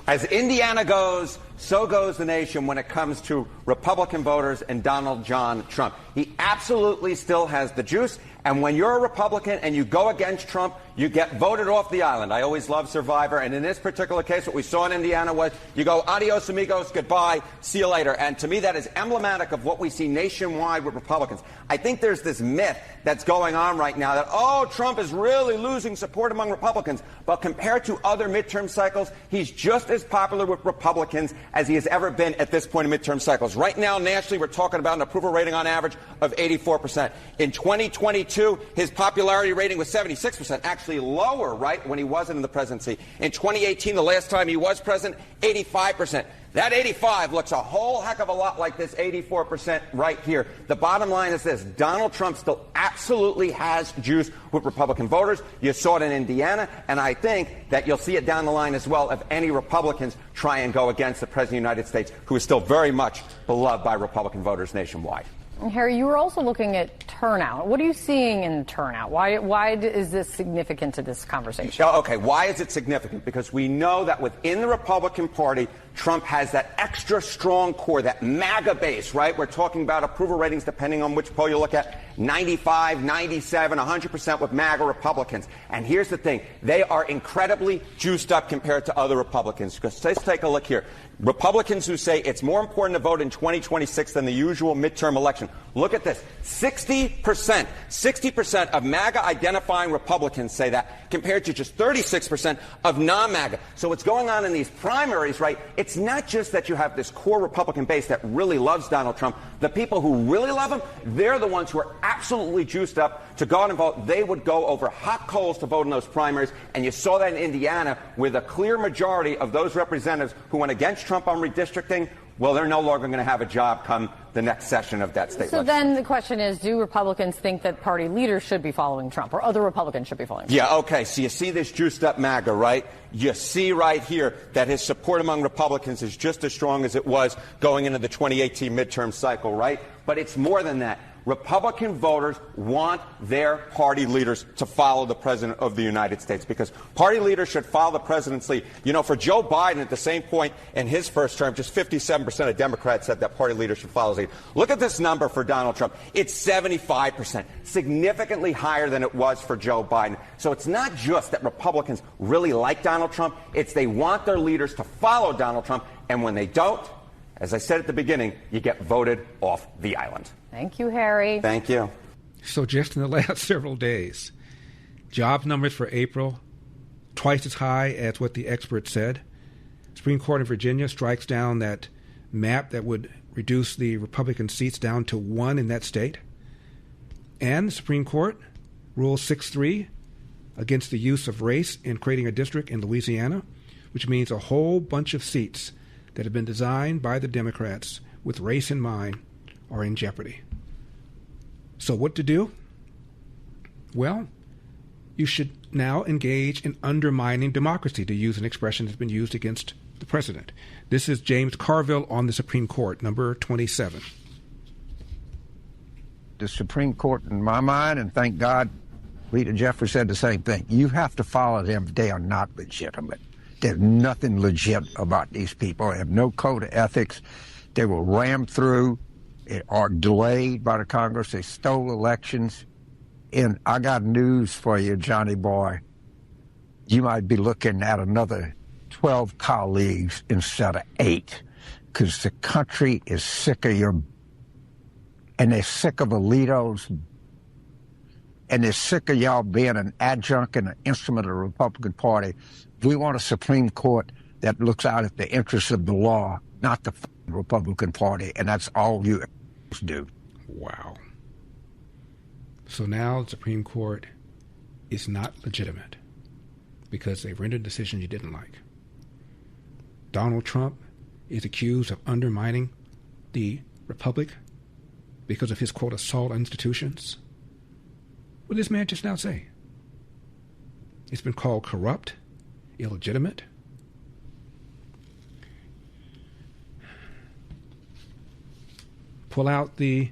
as Indiana goes, so goes the nation when it comes to Republican voters and Donald John Trump. He absolutely still has the juice. And when you're a Republican and you go against Trump, you get voted off the island. I always love Survivor. And in this particular case, what we saw in Indiana was you go, adios, amigos, goodbye, see you later. And to me, that is emblematic of what we see nationwide with Republicans. I think there's this myth that's going on right now that, oh, Trump is really losing support among Republicans. But compared to other midterm cycles, he's just as popular with Republicans as he has ever been at this point in midterm cycles. Right now, nationally, we're talking about an approval rating on average of 84%. In 2022, his popularity rating was 76%, actually lower, right, when he wasn't in the presidency. In 2018, the last time he was president, 85%. That 85 looks a whole heck of a lot like this 84% right here. The bottom line is this. Donald Trump still absolutely has juice with Republican voters. You saw it in Indiana, and I think that you'll see it down the line as well if any Republicans try and go against the President of the United States, who is still very much beloved by Republican voters nationwide. Harry, you were also looking at turnout. What are you seeing in turnout? Why is this significant to this conversation? Okay, why is it significant? Because we know that within the Republican Party, Trump has that extra strong core, that MAGA base, right? We're talking about approval ratings, depending on which poll you look at, 95, 97, 100% with MAGA Republicans. And here's the thing. They are incredibly juiced up compared to other Republicans. Because let's take a look here. Republicans who say it's more important to vote in 2026 than the usual midterm election. Look at this. 60% of MAGA identifying Republicans say that, compared to just 36% of non-MAGA. So what's going on in these primaries, right? It's not just that you have this core Republican base that really loves Donald Trump. The people who really love him, they're the ones who are absolutely juiced up to go out and vote. They would go over hot coals to vote in those primaries. And you saw that in Indiana, with a clear majority of those representatives who went against Trump on redistricting. Well, they're no longer going to have a job come the next session of that state. So then the question is, do Republicans think that party leaders should be following Trump, or other Republicans should be following Trump? Yeah, okay. So you see this juiced up MAGA, right? You see right here that his support among Republicans is just as strong as it was going into the 2018 midterm cycle, right? But it's more than that. Republican voters want their party leaders to follow the President of the United States, because party leaders should follow the President's lead. You know, for Joe Biden at the same point in his first term, just 57% of Democrats said that party leaders should follow his lead. Look at this number for Donald Trump. It's 75%, significantly higher than it was for Joe Biden. So it's not just that Republicans really like Donald Trump, it's they want their leaders to follow Donald Trump, and when they don't, as I said at the beginning, you get voted off the island. Thank you, Harry. Thank you. So just in the last several days, job numbers for April, twice as high as what the experts said. Supreme Court of Virginia strikes down that map that would reduce the Republican seats down to 1 in that state. And the Supreme Court rules 6-3 against the use of race in creating a district in Louisiana, which means a whole bunch of seats that have been designed by the Democrats with race in mind are in jeopardy. So what to do? Well, you should now engage in undermining democracy, to use an expression that's been used against the president. This is James Carville on the Supreme Court, number 27. The Supreme Court, in my mind, and thank God, Rita Jeffrey said the same thing. You have to follow them. They are not legitimate. There's nothing legit about these people. They have no code of ethics. They were rammed through or delayed by the Congress. They stole elections. And I got news for you, Johnny boy. You might be looking at another 12 colleagues instead of 8, because the country is sick of your, and they're sick of Alito's, and they're sick of y'all being an adjunct and an instrument of the Republican Party. We want a Supreme Court that looks out at the interests of the law, not the Republican Party, and that's all you do. Wow. So now the Supreme Court is not legitimate because they rendered a decision you didn't like. Donald Trump is accused of undermining the Republic because of his, quote, assault on institutions. What did this man just now say? It's been called corrupt, illegitimate. Pull out the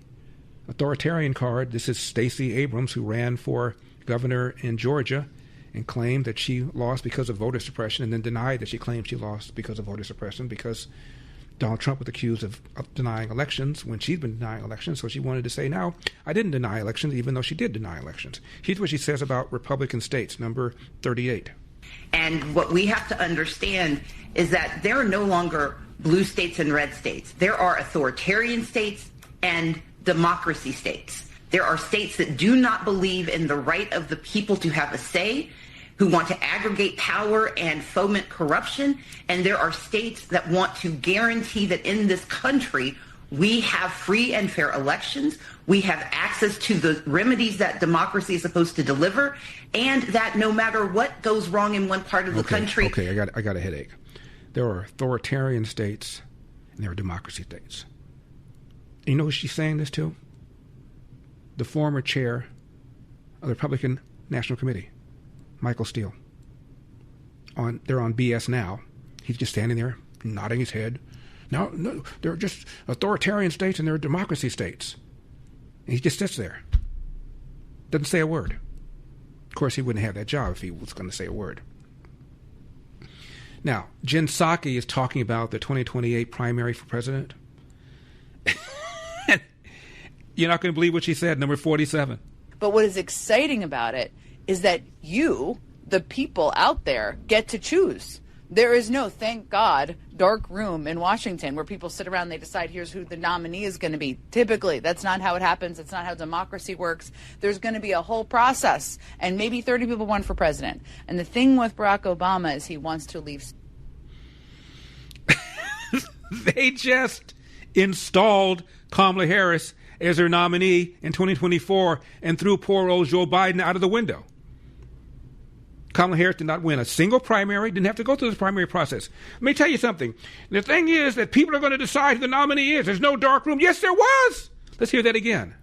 authoritarian card. This is Stacey Abrams, who ran for governor in Georgia and claimed that she lost because of voter suppression, and then denied that she claimed she lost because of voter suppression, because Donald Trump was accused of denying elections when she's been denying elections, so she wanted to say, no, I didn't deny elections, even though she did deny elections. Here's what she says about Republican states, number 38. And what we have to understand is that there are no longer blue states and red states. There are authoritarian states and democracy states. There are states that do not believe in the right of the people to have a say, who want to aggregate power and foment corruption. And there are states that want to guarantee that in this country, we have free and fair elections. We have access to the remedies that democracy is supposed to deliver, and that no matter what goes wrong in one part of the country. Okay, I got a headache. There are authoritarian states and there are democracy states. You know who she's saying this to? The former chair of the Republican National Committee, Michael Steele. They're on BS Now. He's just standing there nodding his head. No, they're just authoritarian states and they're democracy states. And he just sits there. Doesn't say a word. Of course, he wouldn't have that job if he was going to say a word. Now, Jen Psaki is talking about the 2028 primary for president. You're not going to believe what she said, number 47. But what is exciting about it is that you, the people out there, get to choose. There is no, thank God, dark room in Washington where people sit around and they decide here's who the nominee is going to be. Typically, that's not how it happens. It's not how democracy works. There's going to be a whole process, and maybe 30 people run for president. And the thing with Barack Obama is he wants to leave. They just installed Kamala Harris as their nominee in 2024 and threw poor old Joe Biden out of the window. Kamala Harris did not win a single primary, didn't have to go through this primary process. Let me tell you something. The thing is that people are going to decide who the nominee is. There's no dark room. Yes, there was. Let's hear that again.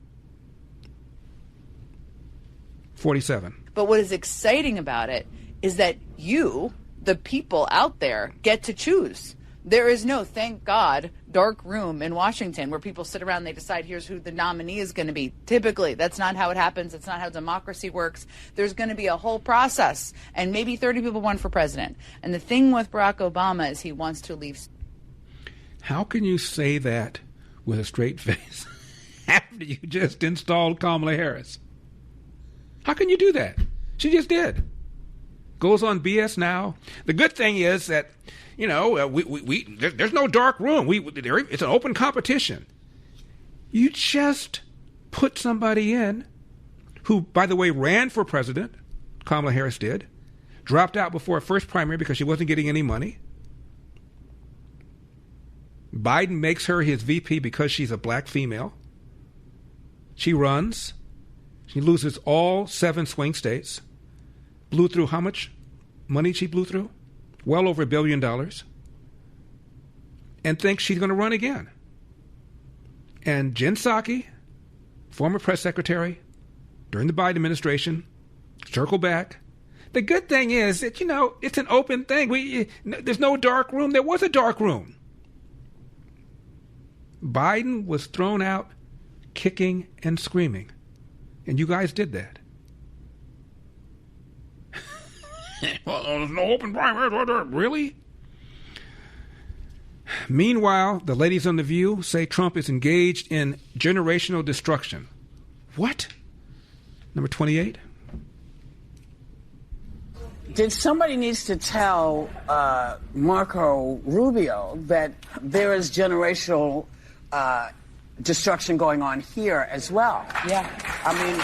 47. But what is exciting about it is that you, the people out there, get to choose. There is no, thank God, dark room in Washington where people sit around and they decide here's who the nominee is going to be. Typically, that's not how it happens. It's not how democracy works. There's going to be a whole process, and maybe 30 people run for president. And the thing with Barack Obama is he wants to leave. How can you say that with a straight face after you just installed Kamala Harris? How can you do that? She just did. Goes on BS Now. The good thing is that, you know, there's no dark room. It's an open competition. You just put somebody in who, by the way, ran for president. Kamala Harris did. Dropped out before her first primary because she wasn't getting any money. Biden makes her his VP because she's a black female. She runs. She loses all 7 swing states. Blew through how much money she blew through? Well over $1 billion. And thinks she's going to run again. And Jen Psaki, former press secretary during the Biden administration, circle back. The good thing is that, you know, it's an open thing. There's no dark room. There was a dark room. Biden was thrown out kicking and screaming. And you guys did that. Well, there's no open primary. Really? Meanwhile, the ladies on The View say Trump is engaged in generational destruction. What? Number 28. Somebody needs to tell Marco Rubio that there is generational destruction going on here as well. Yeah. I mean,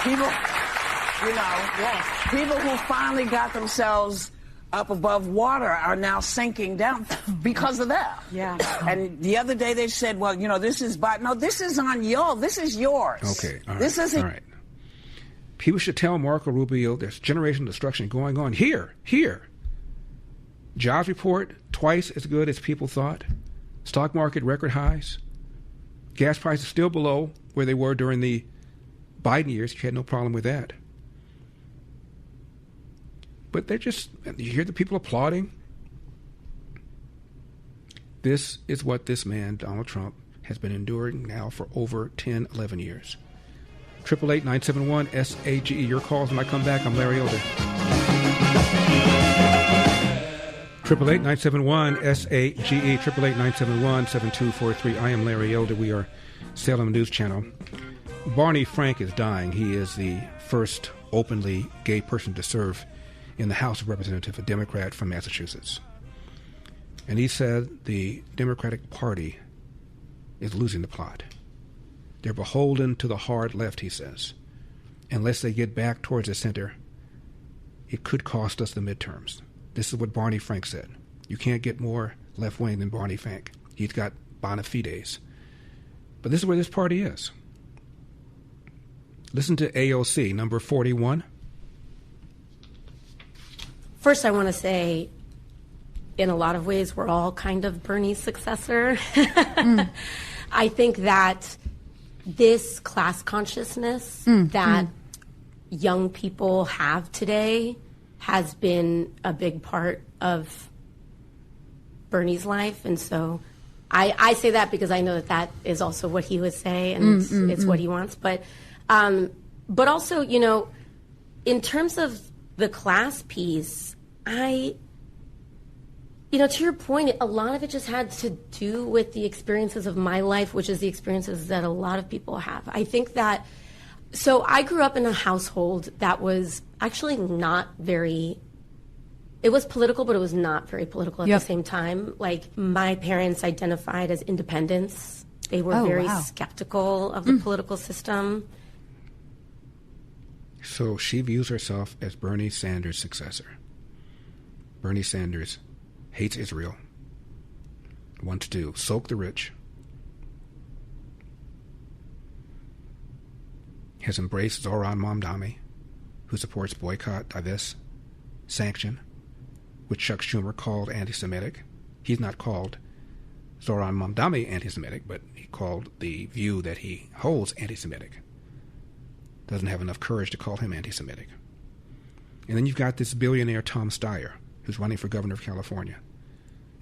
people... people who finally got themselves up above water are now sinking down because of that. Yeah. And the other day they said, well, you know, this is no, this is on y'all. This is yours. Okay. All right. This isn't. All right. People should tell Marco Rubio there's generational destruction going on here. Jobs report twice as good as people thought. Stock market record highs. Gas prices still below where they were during the Biden years. You had no problem with that. But they're just, you hear the people applauding. This is what this man, Donald Trump, has been enduring now for over 10, 11 years. 888-971-SAGE. Your calls when I come back. I'm Larry Elder. 888-971-SAGE, 888-971-7243. I am Larry Elder. We are Salem News Channel. Barney Frank is dying. He is the first openly gay person to serve in the House of Representatives, a Democrat from Massachusetts. And he said the Democratic Party is losing the plot. They're beholden to the hard left, he says. Unless they get back towards the center, it could cost us the midterms. This is what Barney Frank said. You can't get more left-wing than Barney Frank. He's got bona fides. But this is where this party is. Listen to AOC, number 41. First, I want to say, in a lot of ways, we're all kind of Bernie's successor. I think that this class consciousness that young people have today has been a big part of Bernie's life. And so I say that because I know that that is also what he would say, and it's what he wants. But also, you know, in terms of the class piece, you know, to your point, a lot of it just had to do with the experiences of my life, which is the experiences that a lot of people have. I think that, so I grew up in a household that was actually not very, it was political, but it was not very political at the same time. Like, my parents identified as independents. They were very skeptical of the political system. So she views herself as Bernie Sanders' successor. Bernie Sanders hates Israel, wants to soak the rich, has embraced Zohran Mamdani, who supports boycott, divest, sanction, which Chuck Schumer called anti-Semitic. He's not called Zohran Mamdani anti-Semitic, but he called the view that he holds anti-Semitic. Doesn't have enough courage to call him anti-Semitic. And then you've got this billionaire Tom Steyer, who's running for governor of California,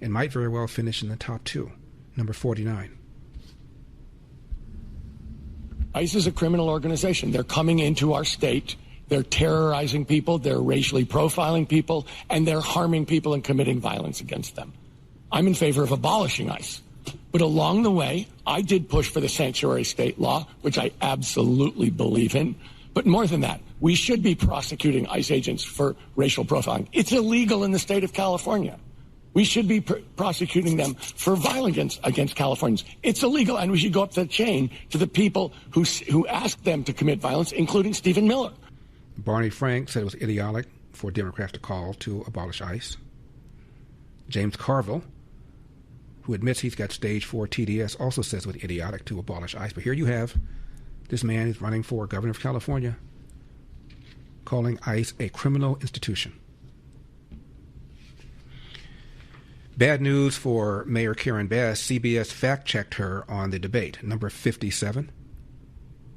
and might very well finish in the top 2, number 49. ICE is a criminal organization. They're coming into our state. They're terrorizing people. They're racially profiling people, and they're harming people and committing violence against them. I'm in favor of abolishing ICE. But along the way, I did push for the sanctuary state law, which I absolutely believe in. But more than that, we should be prosecuting ICE agents for racial profiling. It's illegal in the state of California. We should be prosecuting them for violence against Californians. It's illegal, and we should go up the chain to the people who asked them to commit violence, including Stephen Miller. Barney Frank said it was idiotic for Democrats to call to abolish ICE. James Carville, who admits he's got stage 4 TDS, also says it was idiotic to abolish ICE. But here you have this man who's running for governor of California, calling ICE a criminal institution. Bad news for Mayor Karen Bass. CBS fact-checked her on the debate, number 57.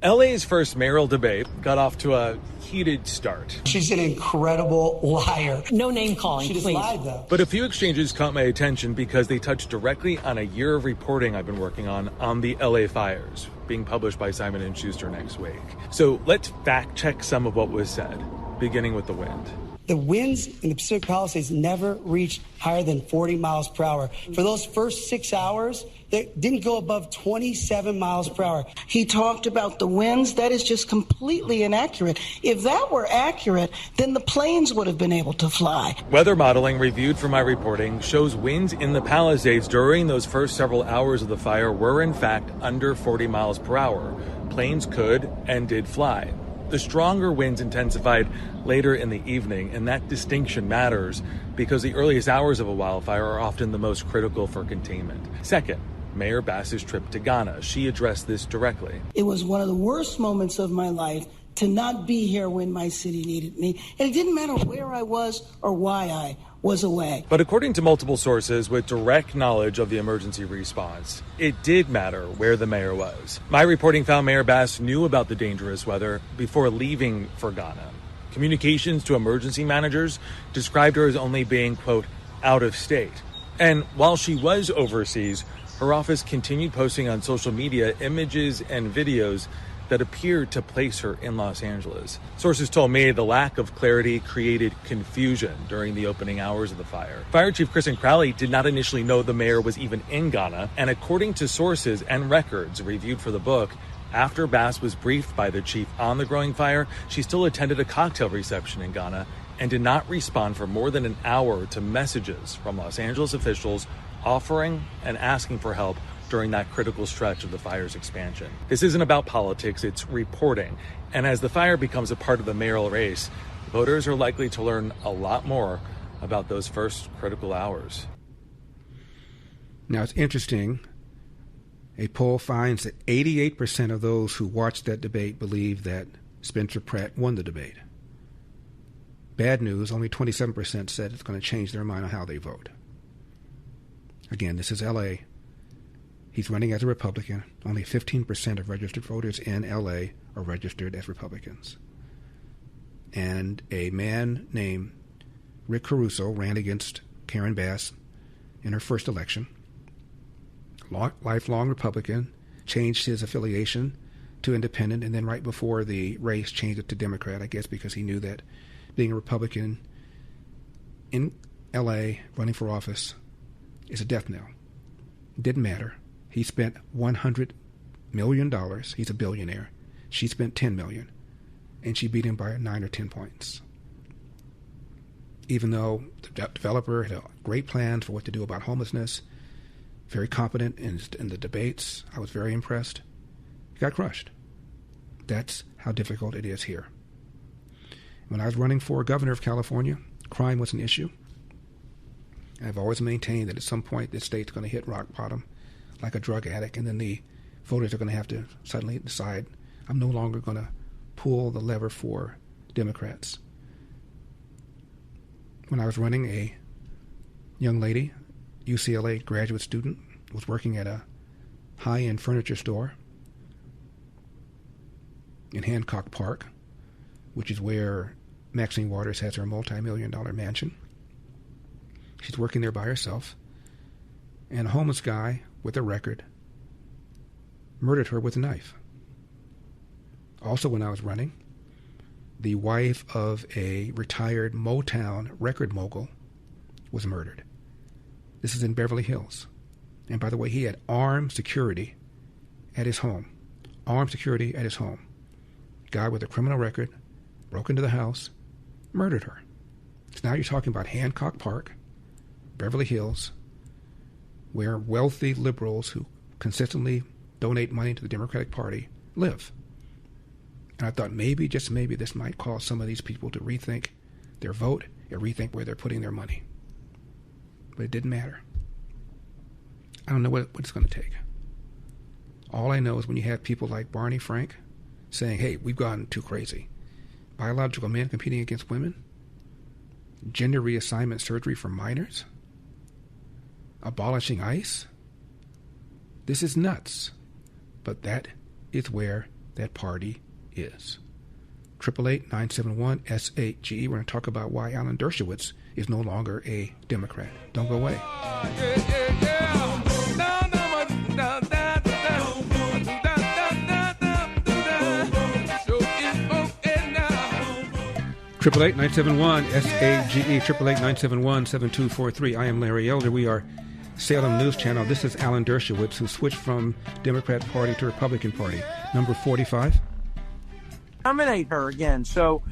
LA's first mayoral debate got off to a heated start. She's an incredible liar. No name calling, please. She just lied, though. But a few exchanges caught my attention because they touched directly on a year of reporting I've been working on the LA fires, being published by Simon & Schuster next week. So let's fact-check some of what was said, beginning with the wind. The winds in the Pacific Palisades never reached higher than 40 miles per hour. For those first 6 hours, they didn't go above 27 miles per hour. He talked about the winds. That is just completely inaccurate. If that were accurate, then the planes would have been able to fly. Weather modeling reviewed for my reporting shows winds in the Palisades during those first several hours of the fire were in fact under 40 miles per hour. Planes could and did fly. The stronger winds intensified later in the evening, and that distinction matters because the earliest hours of a wildfire are often the most critical for containment. Second, Mayor Bass's trip to Ghana. She addressed this directly. It was one of the worst moments of my life to not be here when my city needed me. And it didn't matter where I was or why I was away. But according to multiple sources with direct knowledge of the emergency response, it did matter where the mayor was. My reporting found Mayor Bass knew about the dangerous weather before leaving for Ghana. Communications to emergency managers described her as only being, quote, out of state. And while she was overseas, her office continued posting on social media images and videos that appeared to place her in Los Angeles. Sources told me the lack of clarity created confusion during the opening hours of the fire. Fire Chief Kristen Crowley did not initially know the mayor was even in Ghana, and according to sources and records reviewed for the book, after Bass was briefed by the chief on the growing fire, she still attended a cocktail reception in Ghana and did not respond for more than an hour to messages from Los Angeles officials offering and asking for help during that critical stretch of the fire's expansion. This isn't about politics, it's reporting. And as the fire becomes a part of the mayoral race, voters are likely to learn a lot more about those first critical hours. Now, it's interesting. A poll finds that 88% of those who watched that debate believe that Spencer Pratt won the debate. Bad news, only 27% said it's going to change their mind on how they vote. Again, this is L.A. He's running as a Republican. Only 15% of registered voters in L.A. are registered as Republicans. And a man named Rick Caruso ran against Karen Bass in her first election. Lifelong Republican, changed his affiliation to independent, and then right before the race changed it to Democrat, I guess because he knew that being a Republican in L.A. running for office is a death knell. It didn't matter. He spent $100 million. He's a billionaire. She spent $10 million, and she beat him by 9 or 10 points. Even though the developer had great plans for what to do about homelessness, very competent in the debates, I was very impressed. He got crushed. That's how difficult it is here. When I was running for governor of California, crime was an issue. I've always maintained that at some point this state's going to hit rock bottom like a drug addict, and then the voters are going to have to suddenly decide, I'm no longer going to pull the lever for Democrats. When I was running, a young lady, UCLA graduate student, was working at a high-end furniture store in Hancock Park, which is where Maxine Waters has her multi-million-dollar mansion. She's working there by herself, and a homeless guy with a record murdered her with a knife. Also, when I was running, the wife of a retired Motown record mogul was murdered. This is in Beverly Hills. And by the way, he had armed security at his home. Armed security at his home. Guy with a criminal record broke into the house, murdered her. So now you're talking about Hancock Park, Beverly Hills, where wealthy liberals who consistently donate money to the Democratic Party live. And I thought maybe, just maybe, this might cause some of these people to rethink their vote and rethink where they're putting their money. But it didn't matter. I don't know what it's going to take. All I know is when you have people like Barney Frank saying, hey, we've gone too crazy. Biological men competing against women, gender reassignment surgery for minors, abolishing ICE. This is nuts. But that is where that party is. 888-971-SAGE. We're going to talk about why Alan Dershowitz is no longer a Democrat. Don't go away. Triple 8-971-SAGE, 888-971-7243. I am Larry Elder. We are Salem News Channel. This is Alan Dershowitz, who switched from Democrat Party to Republican Party. Number 45. Nominate her again. So,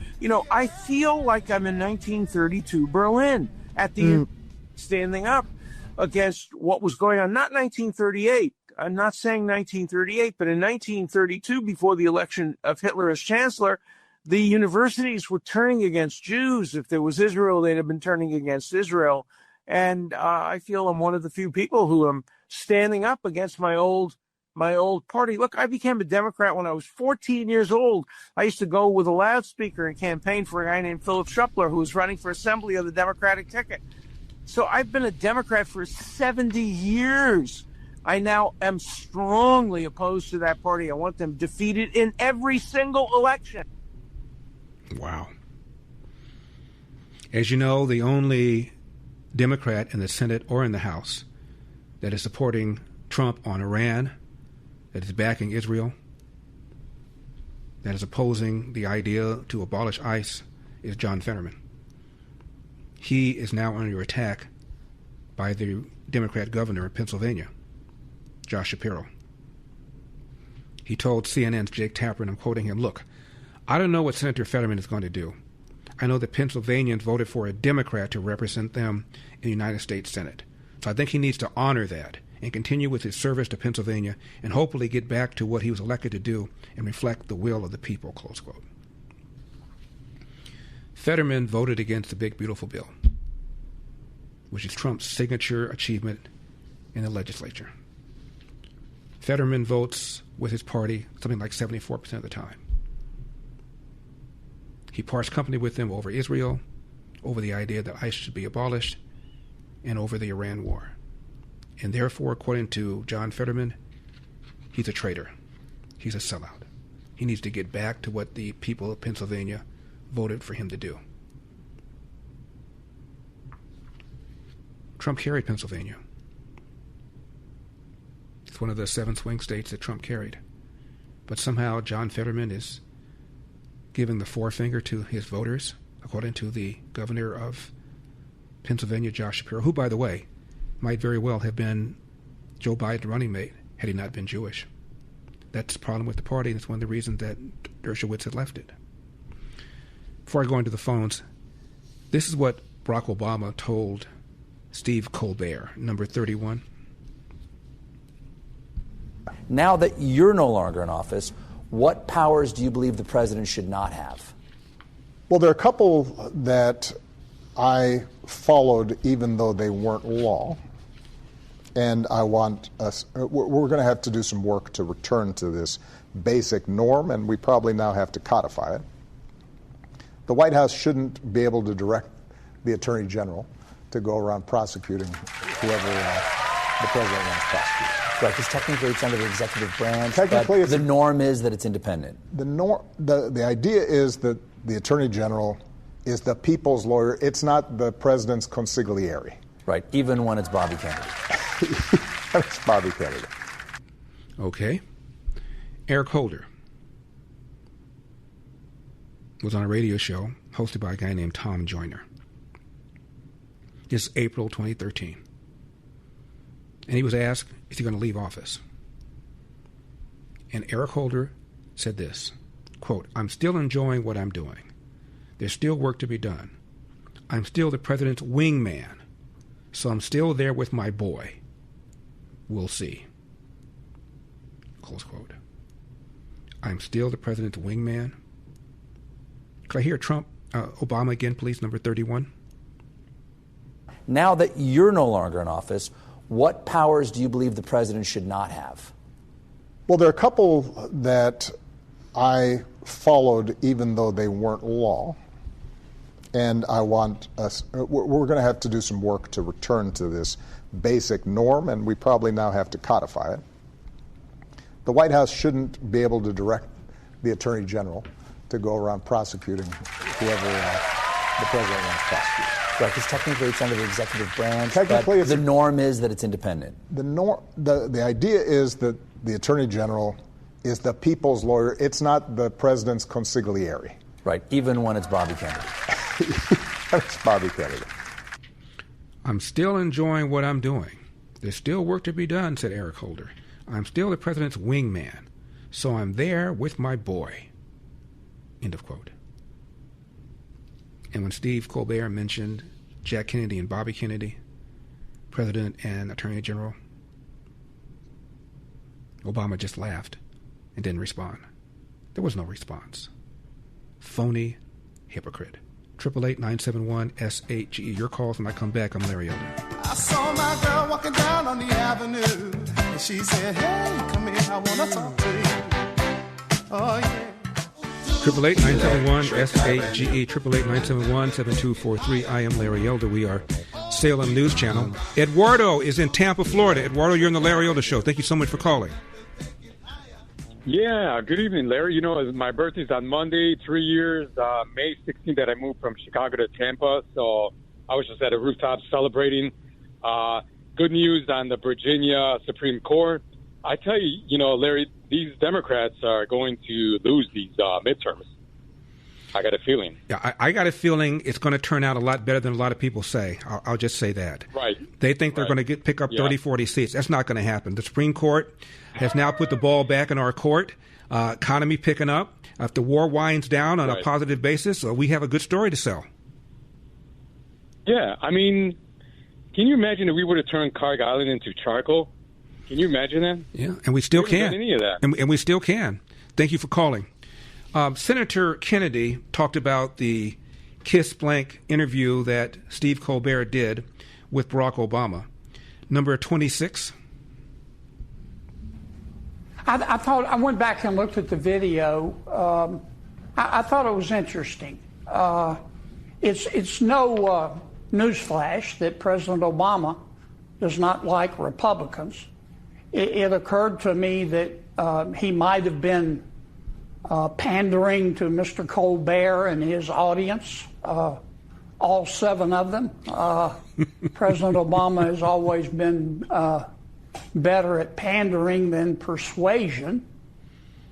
I feel like I'm in 1932 Berlin at the standing up against what was going on. Not 1938. I'm not saying 1938, but in 1932, before the election of Hitler as chancellor, the universities were turning against Jews. If there was Israel, they'd have been turning against Israel. And I feel I'm one of the few people who am standing up against my old party. Look, I became a Democrat when I was 14 years old. I used to go with a loudspeaker and campaign for a guy named Philip Schuppler, who was running for assembly on the Democratic ticket. So I've been a Democrat for 70 years. I now am strongly opposed to that party. I want them defeated in every single election. Wow. As you know, the only Democrat in the Senate or in the House that is supporting Trump on Iran, that is backing Israel, that is opposing the idea to abolish ICE is John Fetterman. He is now under attack by the Democrat governor of Pennsylvania, Josh Shapiro. He told CNN's Jake Tapper, and I'm quoting him, "Look, I don't know what Senator Fetterman is going to do. I know that Pennsylvanians voted for a Democrat to represent them in the United States Senate. So I think he needs to honor that and continue with his service to Pennsylvania and hopefully get back to what he was elected to do and reflect the will of the people," close quote. Fetterman voted against the Big Beautiful Bill, which is Trump's signature achievement in the legislature. Fetterman votes with his party something like 74% of the time. He parts company with them over Israel, over the idea that ICE should be abolished, and over the Iran war. And therefore, according to John Fetterman, he's a traitor. He's a sellout. He needs to get back to what the people of Pennsylvania voted for him to do. Trump carried Pennsylvania. It's one of the 7 swing states that Trump carried. But somehow John Fetterman is giving the forefinger to his voters, according to the governor of Pennsylvania, Josh Shapiro, who, by the way, might very well have been Joe Biden's running mate had he not been Jewish. That's the problem with the party, and it's one of the reasons that Dershowitz had left it. Before I go into the phones, this is what Barack Obama told Steve Colbert, number 31. Now that you're no longer in office, what powers do you believe the president should not have? Well, there are a couple that I followed even though they weren't law. And I want us, we're going to have to do some work to return to this basic norm, and we probably now have to codify it. The White House shouldn't be able to direct the Attorney General to go around prosecuting whoever the president wants prosecuted. Right, because technically it's under the executive branch, technically but the norm is that it's independent. The idea is that the Attorney General is the people's lawyer. It's not the president's consigliere. Right, even when it's Bobby Kennedy. It's Bobby Kennedy. Okay. Eric Holder was on a radio show hosted by a guy named Tom Joyner. This is April 2013. And he was asked, is he going to leave office? And Eric Holder said this, quote, "I'm still enjoying what I'm doing. There's still work to be done. I'm still the president's wingman, so I'm still there with my boy. We'll see." Close quote. I'm still the president's wingman. Could I hear Obama again, please, number 31? Now that you're no longer in office, what powers do you believe the president should not have? Well, there are a couple that I followed even though they weren't law. And I want us, we're going to have to do some work to return to this basic norm, and we probably now have to codify it. The White House shouldn't be able to direct the Attorney General to go around prosecuting whoever the president wants prosecuted. Right, because technically it's under the executive branch, technically but the norm is that it's independent. The idea is that the Attorney General is the people's lawyer. It's not the president's consigliere. Right, even when it's Bobby Kennedy. It's Bobby Kennedy. I'm still enjoying what I'm doing. There's still work to be done, said Eric Holder. I'm still the president's wingman, so I'm there with my boy. End of quote. And when Steve Colbert mentioned Jack Kennedy and Bobby Kennedy, President and Attorney General, Obama just laughed and didn't respond. There was no response. Phony hypocrite. 888-971-SHGE. Your calls when I come back. I'm Larry Elder. I saw my girl walking down on the avenue, and she said, "Hey, come here, I want to talk to you." Oh, yeah. 888-971-SHGE, 888-971-7243. I am Larry Elder. We are Salem News Channel. Eduardo is in Tampa, Florida. Eduardo, you're on the Larry Elder Show. Thank you so much for calling. Yeah, good evening, Larry. You know, my birthday's on Monday, 3 years, May 16th that I moved from Chicago to Tampa. So I was just at a rooftop celebrating. Good news on the Virginia Supreme Court. I tell you, you know, Larry, these Democrats are going to lose these midterms. I got a feeling. Yeah, I got a feeling it's going to turn out a lot better than a lot of people say. I'll just say that. Right. They think they're going to pick up 30, 40 seats. That's not going to happen. The Supreme Court has now put the ball back in our court. Economy picking up. If the war winds down on a positive basis, we have a good story to sell. Yeah, I mean, can you imagine if we would have turned Carg Island into charcoal? Can you imagine that? Yeah, and we still can. Done any of that. And we still can. Thank you for calling. Senator Kennedy talked about the kiss blank interview that Steve Colbert did with Barack Obama. Number 26. I went back and looked at the video. I thought it was interesting. It's no newsflash that President Obama does not like Republicans. It occurred to me that he might have been pandering to Mr. Colbert and his audience, all 7 of them. President Obama has always been better at pandering than persuasion.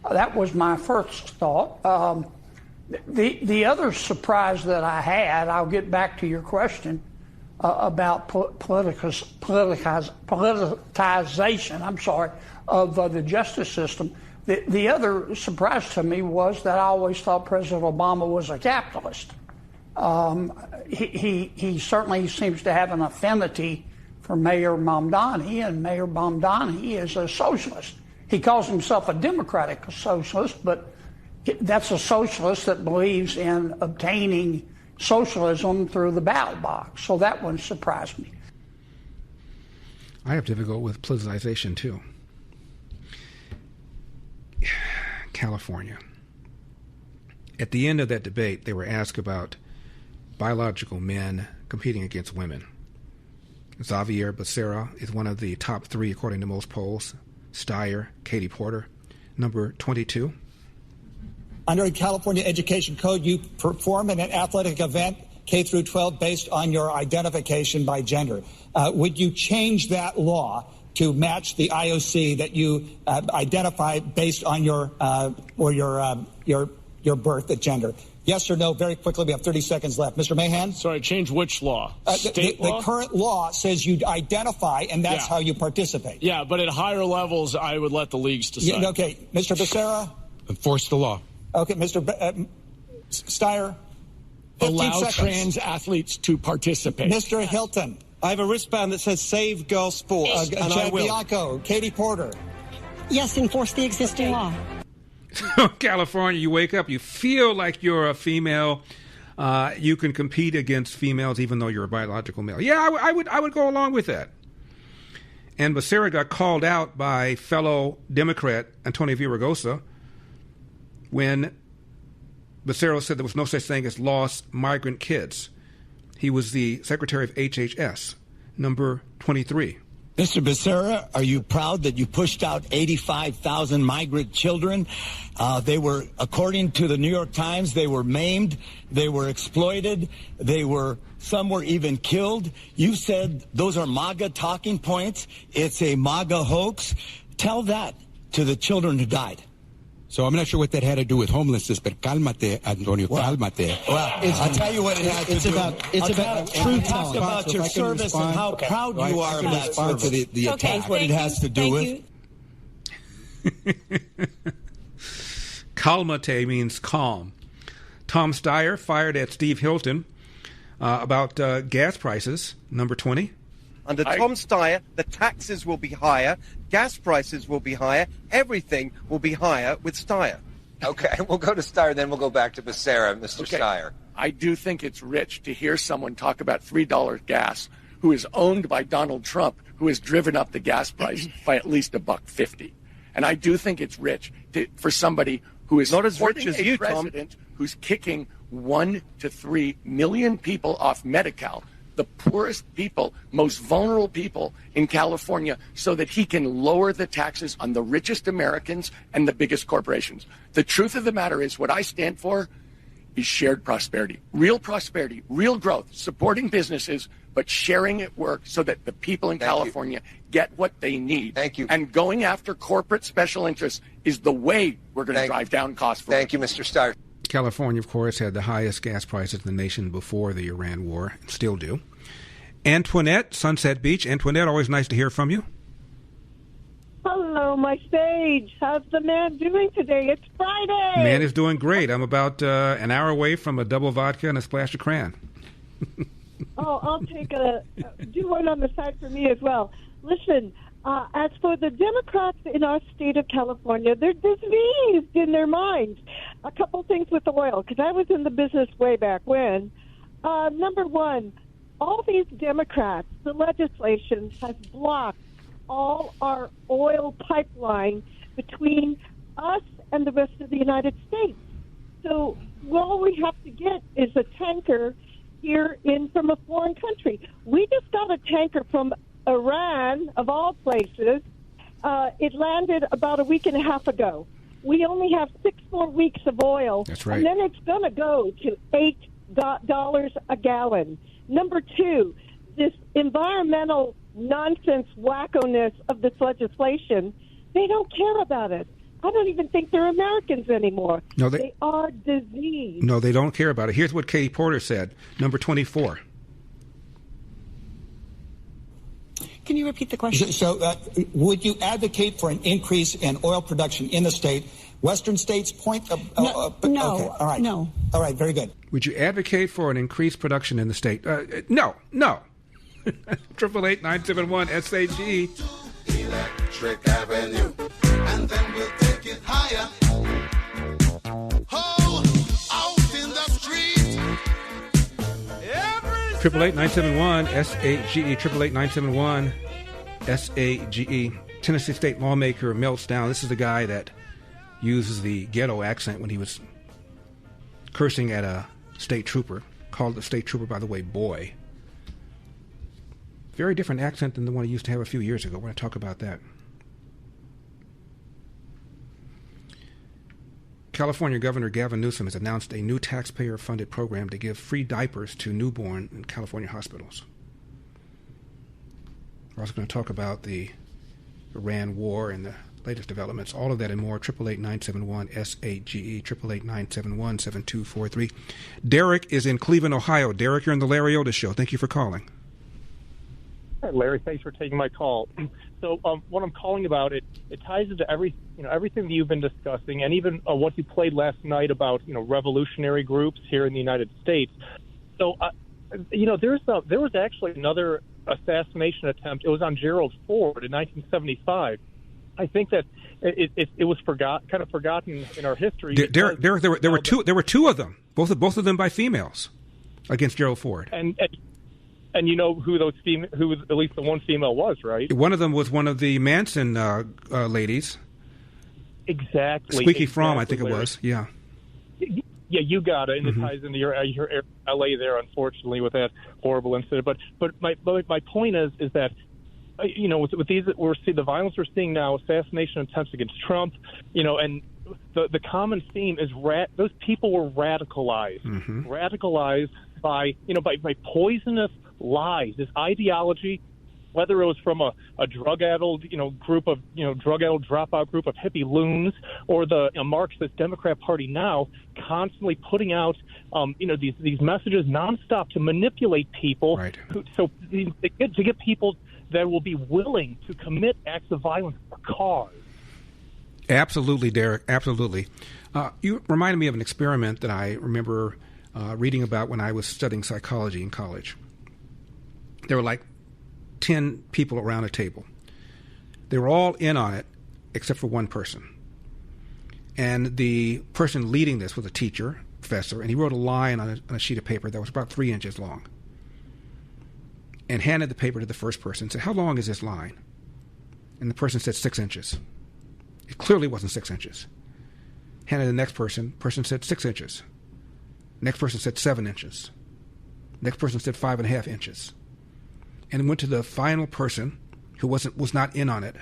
That was my first thought. The other surprise that I had, I'll get back to your question about politicization, of the justice system. The other surprise to me was that I always thought President Obama was a capitalist. He certainly seems to have an affinity for Mayor Mamdani, and Mayor Mamdani is a socialist. He calls himself a democratic socialist, but that's a socialist that believes in obtaining socialism through the ballot box. So that one surprised me. I have difficulty with politicization, too. California. At the end of that debate, they were asked about biological men competing against women. Xavier Becerra is one of the top 3 according to most polls. Steyer, Katie Porter, number 22. Under the California Education Code, you perform in an athletic event, K through 12, based on your identification by gender. Would you change that law to match the IOC that you identify based on your birth at gender? Yes or no? Very quickly, we have 30 seconds left. Mr. Mahan? Sorry, change which law? State law? The current law says you identify, and that's how you participate. Yeah, but at higher levels, I would let the leagues decide. Okay, Mr. Becerra? Enforce the law. Okay, Mr. Steyer? Allow trans athletes to participate. Mr. Hilton? I have a wristband that says Save Girl Sports, and I will. Bianco, Katie Porter? Yes, enforce the existing law. California, you wake up, you feel like you're a female. You can compete against females even though you're a biological male. Yeah, I would go along with that. And Becerra got called out by fellow Democrat Antonio Villaraigosa when Becerra said there was no such thing as lost migrant kids. He was the secretary of HHS, number 23. Mr. Becerra, are you proud that you pushed out 85,000 migrant children? They were, according to the New York Times, they were maimed, they were exploited, some were even killed. You said those are MAGA talking points. It's a MAGA hoax. Tell that to the children who died. So I'm not sure what that had to do with homelessness, but cálmate, Antonio, cálmate. Well, I'll tell you what it has to do. It's about truth telling. Talk about your service and how proud you are of that service. To the attack. That's what it has to do with. Calmate means calm. Tom Steyer fired at Steve Hilton about gas prices, number 20. Under Tom Steyer, the taxes will be higher, gas prices will be higher, everything will be higher with Steyer. Okay, we'll go to Steyer, then we'll go back to Becerra. Mr. Steyer. I do think it's rich to hear someone talk about $3 gas who is owned by Donald Trump, who has driven up the gas price by at least $1.50. And I do think it's rich for somebody who is not as rich as you, president who's kicking 1 to 3 million people off Medi-Cal, the poorest people, most vulnerable people in California, so that he can lower the taxes on the richest Americans and the biggest corporations. The truth of the matter is what I stand for is shared prosperity, real growth, supporting businesses, but sharing it work so that the people in California get what they need. Thank you. And going after corporate special interests is the way we're going to drive down costs. Thank you, Mr. Starr. California, of course, had the highest gas prices in the nation before the Iran war, and still do. Antoinette, Sunset Beach. Antoinette, always nice to hear from you. Hello, my sage. How's the man doing today? It's Friday. Man is doing great. I'm about an hour away from a double vodka and a splash of cran. Oh, I'll do one on the side for me as well. Listen, as for the Democrats in our state of California, they're diseased in their minds. A couple things with the oil, because I was in the business way back when. Number one, all these Democrats, the legislation has blocked all our oil pipeline between us and the rest of the United States. So all we have to get is a tanker here in from a foreign country. We just got a tanker from Iran, of all places. It landed about a week and a half ago. We only have 6 more weeks of oil. That's right. And then it's going to go to $8 a gallon. Number two, this environmental nonsense wackoness of this legislation, they don't care about it. I don't even think they're Americans anymore. No, they are diseased. No, they don't care about it. Here's what Katie Porter said, number 24. Can you repeat the question? So would you advocate for an increase in oil production in the state? Western states point... No. Okay, all right. No. All right, very good. Would you advocate for an increased production in the state? No. 888-971-SAG. Electric Avenue, and then we'll take it higher. Oh, out in the street. 888-971-SAGE. 888-971-SAGE. Tennessee State lawmaker melts down. This is the guy that uses the ghetto accent when he was cursing at a state trooper. Called the state trooper, by the way, boy. Very different accent than the one he used to have a few years ago. We're going to talk about that. California Governor Gavin Newsom has announced a new taxpayer-funded program to give free diapers to newborn in California hospitals. We're also going to talk about the Iran war and the latest developments. All of that and more. 888-971-SAGE. 888-971-7243. Derek is in Cleveland, Ohio. Derek, you're on the Larry Otis Show. Thank you for calling. Larry, thanks for taking my call. So what I'm calling about, it ties into everything that you've been discussing, and even what you played last night about revolutionary groups here in the United States. So there was actually another assassination attempt. It was on Gerald Ford in 1975. I think that it was kind of forgotten in our history. Derek, there were two of them, both of them by females, against Gerald Ford. And you know who who at least the one female was, right? One of them was one of the Manson ladies. Exactly. Squeaky Fromm, I think it was. Yeah. Yeah, you got it, and it ties into your LA there, unfortunately, with that horrible incident. But my point is that with these we're seeing the violence we're seeing now, assassination attempts against Trump, and the common theme is those people were radicalized, by poisonous lies, this ideology, whether it was from a drug-addled, group of, drug-addled dropout group of hippie loons, or the Marxist Democrat Party now constantly putting out, these messages nonstop to manipulate people, right. To get people that will be willing to commit acts of violence for cause. Absolutely, Derek. Absolutely. You reminded me of an experiment that I remember reading about when I was studying psychology in college. There were like 10 people around a table. They were all in on it except for one person. And the person leading this was a teacher, professor, and he wrote a line on a sheet of paper that was about 3 inches long and handed the paper to the first person and said, "How long is this line?" And the person said 6 inches. It clearly wasn't 6 inches. Handed to the next person said 6 inches. Next person said 7 inches. Next person said 5.5 inches. And went to the final person who was not in on it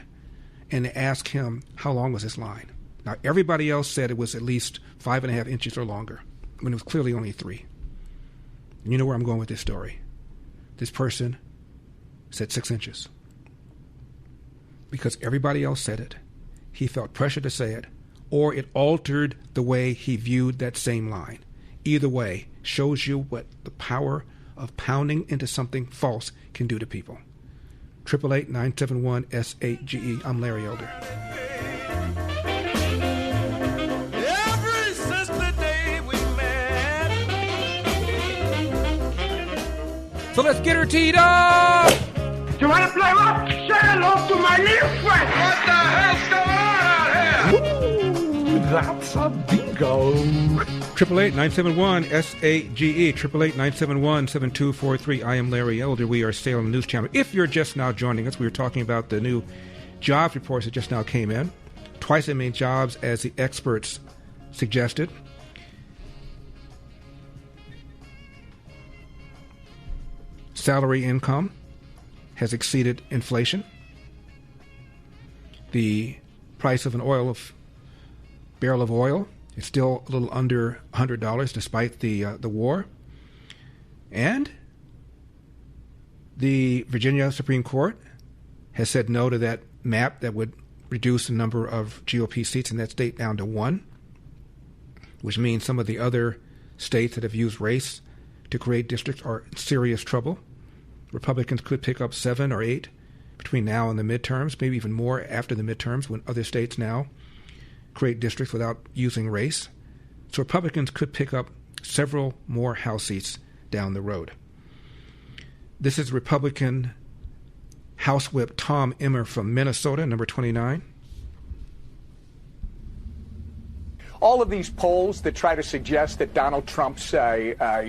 and asked him, how long was this line? Now, everybody else said it was at least 5.5 inches or longer, when it was clearly only 3. And you know where I'm going with this story. This person said 6 inches. Because everybody else said it. he felt pressure to say it, or it altered the way he viewed that same line. Either way, shows you what the power of pounding into something false can do to people. 888-971-S8GE. I'm Larry Elder. Ever since the day we met. So let's get her teed up! You want to play what? Say hello to my little friend. What the hell's going on out here? Ooh, that's a bingo. 888-971-S8GE. 888-971-7243. I am Larry Elder. We are Salem News Channel. If you're just now joining us, we were talking about the new jobs reports that just now came in. Twice as many jobs as the experts suggested. Salary income has exceeded inflation. The price of barrel of oil is still a little under $100 despite the war. And the Virginia Supreme Court has said no to that map that would reduce the number of GOP seats in that state down to 1, which means some of the other states that have used race to create districts are in serious trouble. Republicans could pick up 7 or 8 between now and the midterms, maybe even more after the midterms when other states now create districts without using race. So Republicans could pick up several more House seats down the road. This is Republican House Whip Tom Emmer from Minnesota, number 29. All of these polls that try to suggest that Donald Trump's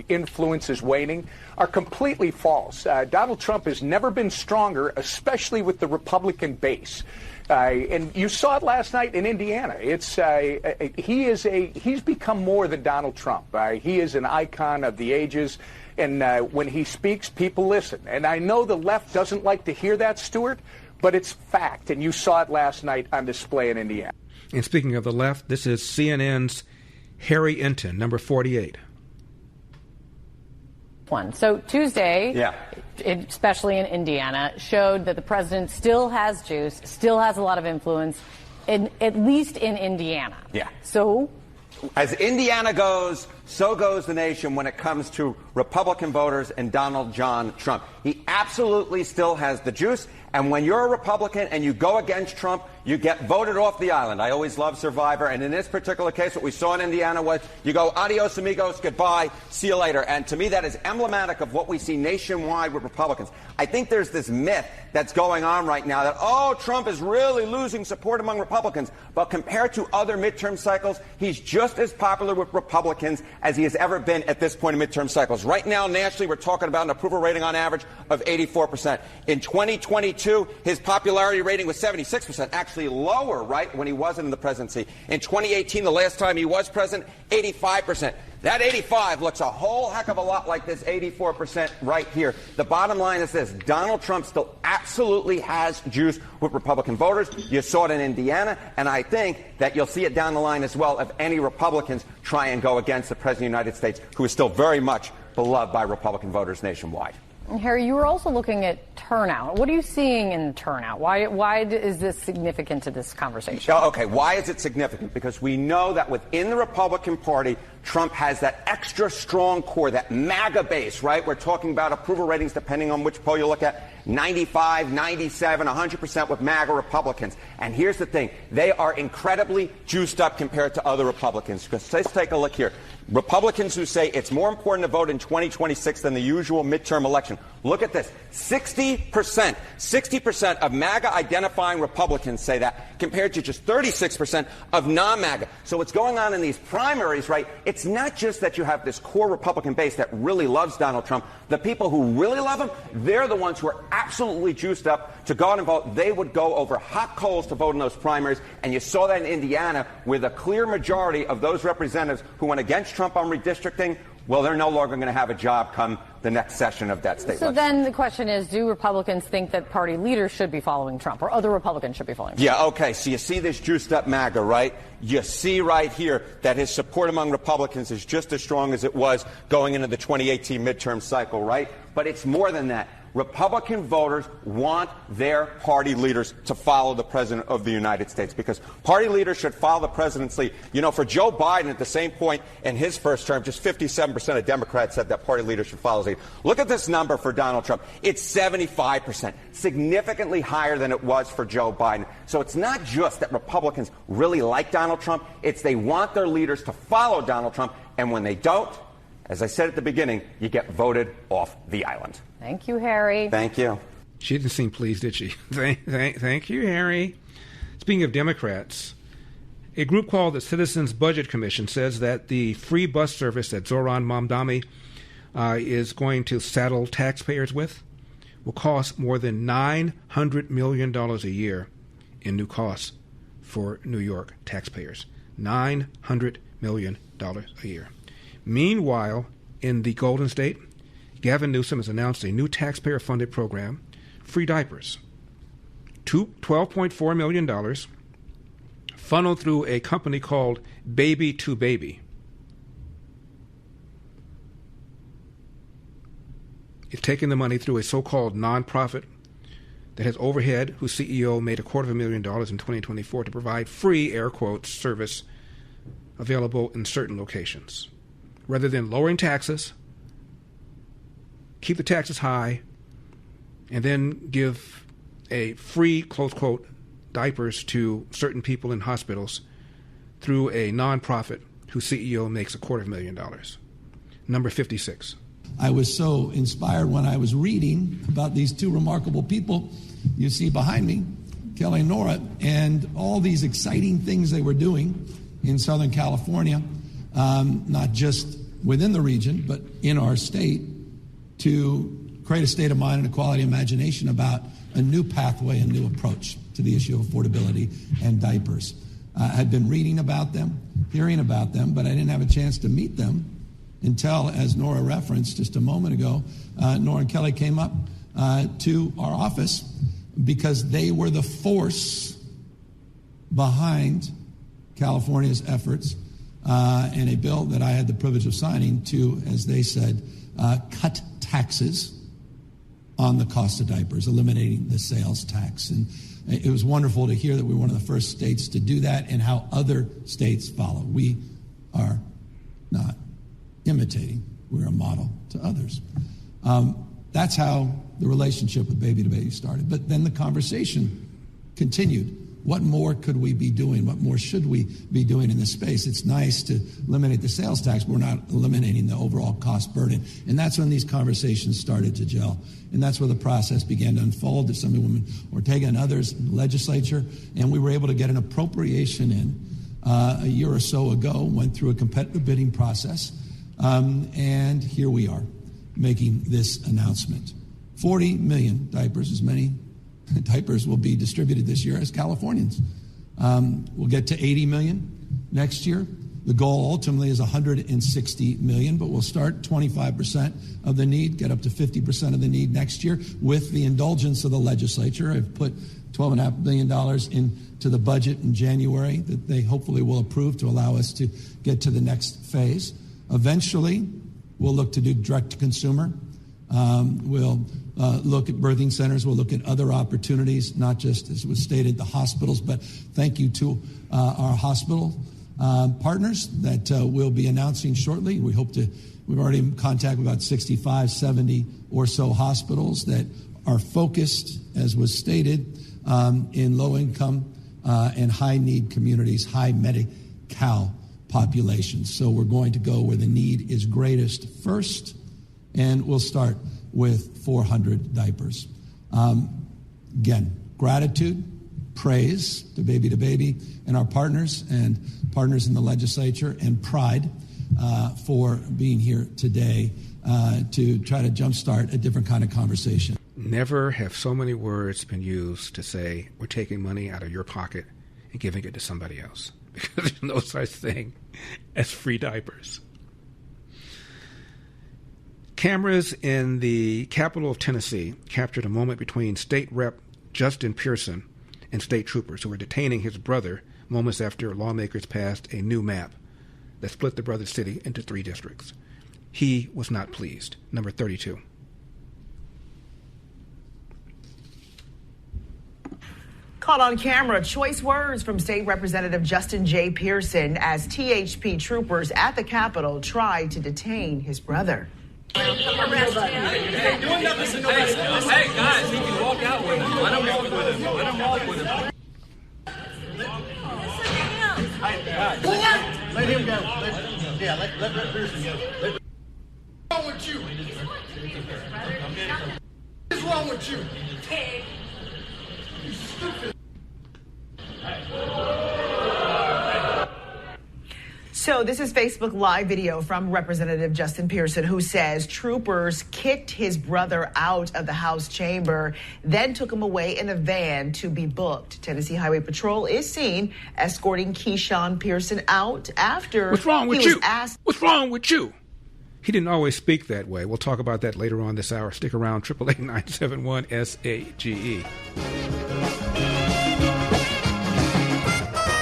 influence is waning are completely false. Donald Trump has never been stronger, especially with the Republican base. And you saw it last night in Indiana. He's become more than Donald Trump. He is an icon of the ages. And when he speaks, people listen. And I know the left doesn't like to hear that, Stuart, but it's fact. And you saw it last night on display in Indiana. And speaking of the left, this is CNN's Harry Enton, number 48. So Tuesday, especially in Indiana, showed that the president still has juice, still has a lot of influence, at least in Indiana. Yeah. So as Indiana goes, so goes the nation when it comes to Republican voters and Donald John Trump. He absolutely still has the juice. And when you're a Republican and you go against Trump, you get voted off the island. I always love Survivor. And in this particular case, what we saw in Indiana was you go, adios, amigos, goodbye, see you later. And to me, that is emblematic of what we see nationwide with Republicans. I think there's this myth that's going on right now that, oh, Trump is really losing support among Republicans. But compared to other midterm cycles, he's just as popular with Republicans as he has ever been at this point in midterm cycles. Right now, nationally, we're talking about an approval rating on average of 84%. In 2022, his popularity rating was 76%, actually lower, right, when he wasn't in the presidency. In 2018, the last time he was president, 85%. That 85 looks a whole heck of a lot like this 84% right here. The bottom line is this. Donald Trump still absolutely has juice with Republican voters. You saw it in Indiana, and I think that you'll see it down the line as well if any Republicans try and go against the President of the United States, who is still very much beloved by Republican voters nationwide. Harry, you were also looking at turnout. What are you seeing in turnout? Why is this significant to this conversation? Okay, why is it significant? Because we know that within the Republican Party, Trump has that extra strong core, that MAGA base, right? We're talking about approval ratings, depending on which poll you look at, 95, 97, 100% with MAGA Republicans. And here's the thing. They are incredibly juiced up compared to other Republicans. Because let's take a look here. Republicans who say it's more important to vote in 2026 than the usual midterm election. Look at this. 60% of MAGA identifying Republicans say that, compared to just 36% of non-MAGA. So what's going on in these primaries, right? It's not just that you have this core Republican base that really loves Donald Trump. The people who really love him, they're the ones who are absolutely juiced up to go out and vote. They would go over hot coals to vote in those primaries. And you saw that in Indiana, with a clear majority of those representatives who went against Trump on redistricting. Well, they're no longer going to have a job come the next session of that state. So then the question is, do Republicans think that party leaders should be following Trump, or other Republicans should be following Trump? Yeah, okay. So you see this juiced up MAGA, right? You see right here that his support among Republicans is just as strong as it was going into the 2018 midterm cycle, right? But it's more than that. Republican voters want their party leaders to follow the President of the United States, because party leaders should follow the President's lead. You know, for Joe Biden, at the same point in his first term, just 57% of Democrats said that party leaders should follow his lead. Look at this number for Donald Trump. It's 75%, significantly higher than it was for Joe Biden. So it's not just that Republicans really like Donald Trump, it's they want their leaders to follow Donald Trump, and when they don't, as I said at the beginning, you get voted off the island. Thank you, Harry. Thank you. She didn't seem pleased, did she? Thank you, Harry. Speaking of Democrats, a group called the Citizens Budget Commission says that the free bus service that Zoran Mamdani is going to saddle taxpayers with will cost more than $900 million a year in new costs for New York taxpayers. $900 million a year. Meanwhile, in the Golden State, Gavin Newsom has announced a new taxpayer-funded program, free diapers. $12.4 million funneled through a company called Baby to Baby. It's taking the money through a so-called nonprofit that has overhead, whose CEO made $250,000 in 2024 to provide free, air quotes, service available in certain locations. Rather than lowering taxes, keep the taxes high, and then give a free, close quote, diapers to certain people in hospitals through a nonprofit whose CEO makes $250,000. Number 56. I was so inspired when I was reading about these two remarkable people you see behind me, Kelly and Nora, and all these exciting things they were doing in Southern California, not just within the region, but in our state, to create a state of mind and a quality imagination about a new pathway, a new approach to the issue of affordability and diapers. I'd been reading about them, hearing about them, but I didn't have a chance to meet them until, as Nora referenced just a moment ago, Nora and Kelly came up to our office because they were the force behind California's efforts and a bill that I had the privilege of signing to, as they said, cut taxes on the cost of diapers, eliminating the sales tax. And it was wonderful to hear that we were one of the first states to do that and how other states follow. We are not imitating. We're a model to others. That's how the relationship with Baby to Baby started. But then the conversation continued. What more could we be doing? What more should we be doing in this space? It's nice to eliminate the sales tax, but we're not eliminating the overall cost burden. And that's when these conversations started to gel. And that's where the process began to unfold. Assemblywoman Ortega and others in the legislature. And we were able to get an appropriation in a year or so ago, went through a competitive bidding process. And here we are making this announcement. 40 million diapers, as many diapers will be distributed this year as Californians. We'll get to 80 million next year. The goal ultimately is 160 million, but we'll start 25% of the need, get up to 50% of the need next year with the indulgence of the legislature. I've put $12.5 billion into the budget in January that they hopefully will approve to allow us to get to the next phase. Eventually, we'll look to do direct-to-consumer. We'll look at birthing centers. We'll look at other opportunities, not just, as was stated, the hospitals, but thank you to our hospital partners that we'll be announcing shortly. We've already in contact with about 65, 70 or so hospitals that are focused, as was stated, in low-income and high-need communities, high Medi-Cal populations. So we're going to go where the need is greatest first, and we'll start with 400 diapers. Again, gratitude, praise to Baby and our partners and partners in the legislature, and pride for being here today to try to jumpstart a different kind of conversation. Never have so many words been used to say we're taking money out of your pocket and giving it to somebody else, because there's no such thing as free diapers. Cameras in the capital of Tennessee captured a moment between State Rep Justin Pierson and state troopers who were detaining his brother moments after lawmakers passed a new map that split the brother city into 3 districts. He was not pleased. Number 32. Caught on camera, choice words from State Representative Justin J. Pierson as THP troopers at the Capitol tried to detain his brother. Hey, guys, he can walk out with him. Let him walk with him. Let him walk with him. Let him go. Let Pierson go. What's wrong with you? What's wrong with you? You stupid. So this is Facebook Live video from Representative Justin Pierson, who says troopers kicked his brother out of the House chamber, then took him away in a van to be booked. Tennessee Highway Patrol is seen escorting Keyshawn Pierson out after What's wrong with he was you? asked. What's wrong with you? He didn't always speak that way. We'll talk about that later on this hour. Stick around, 888-971-SAGE.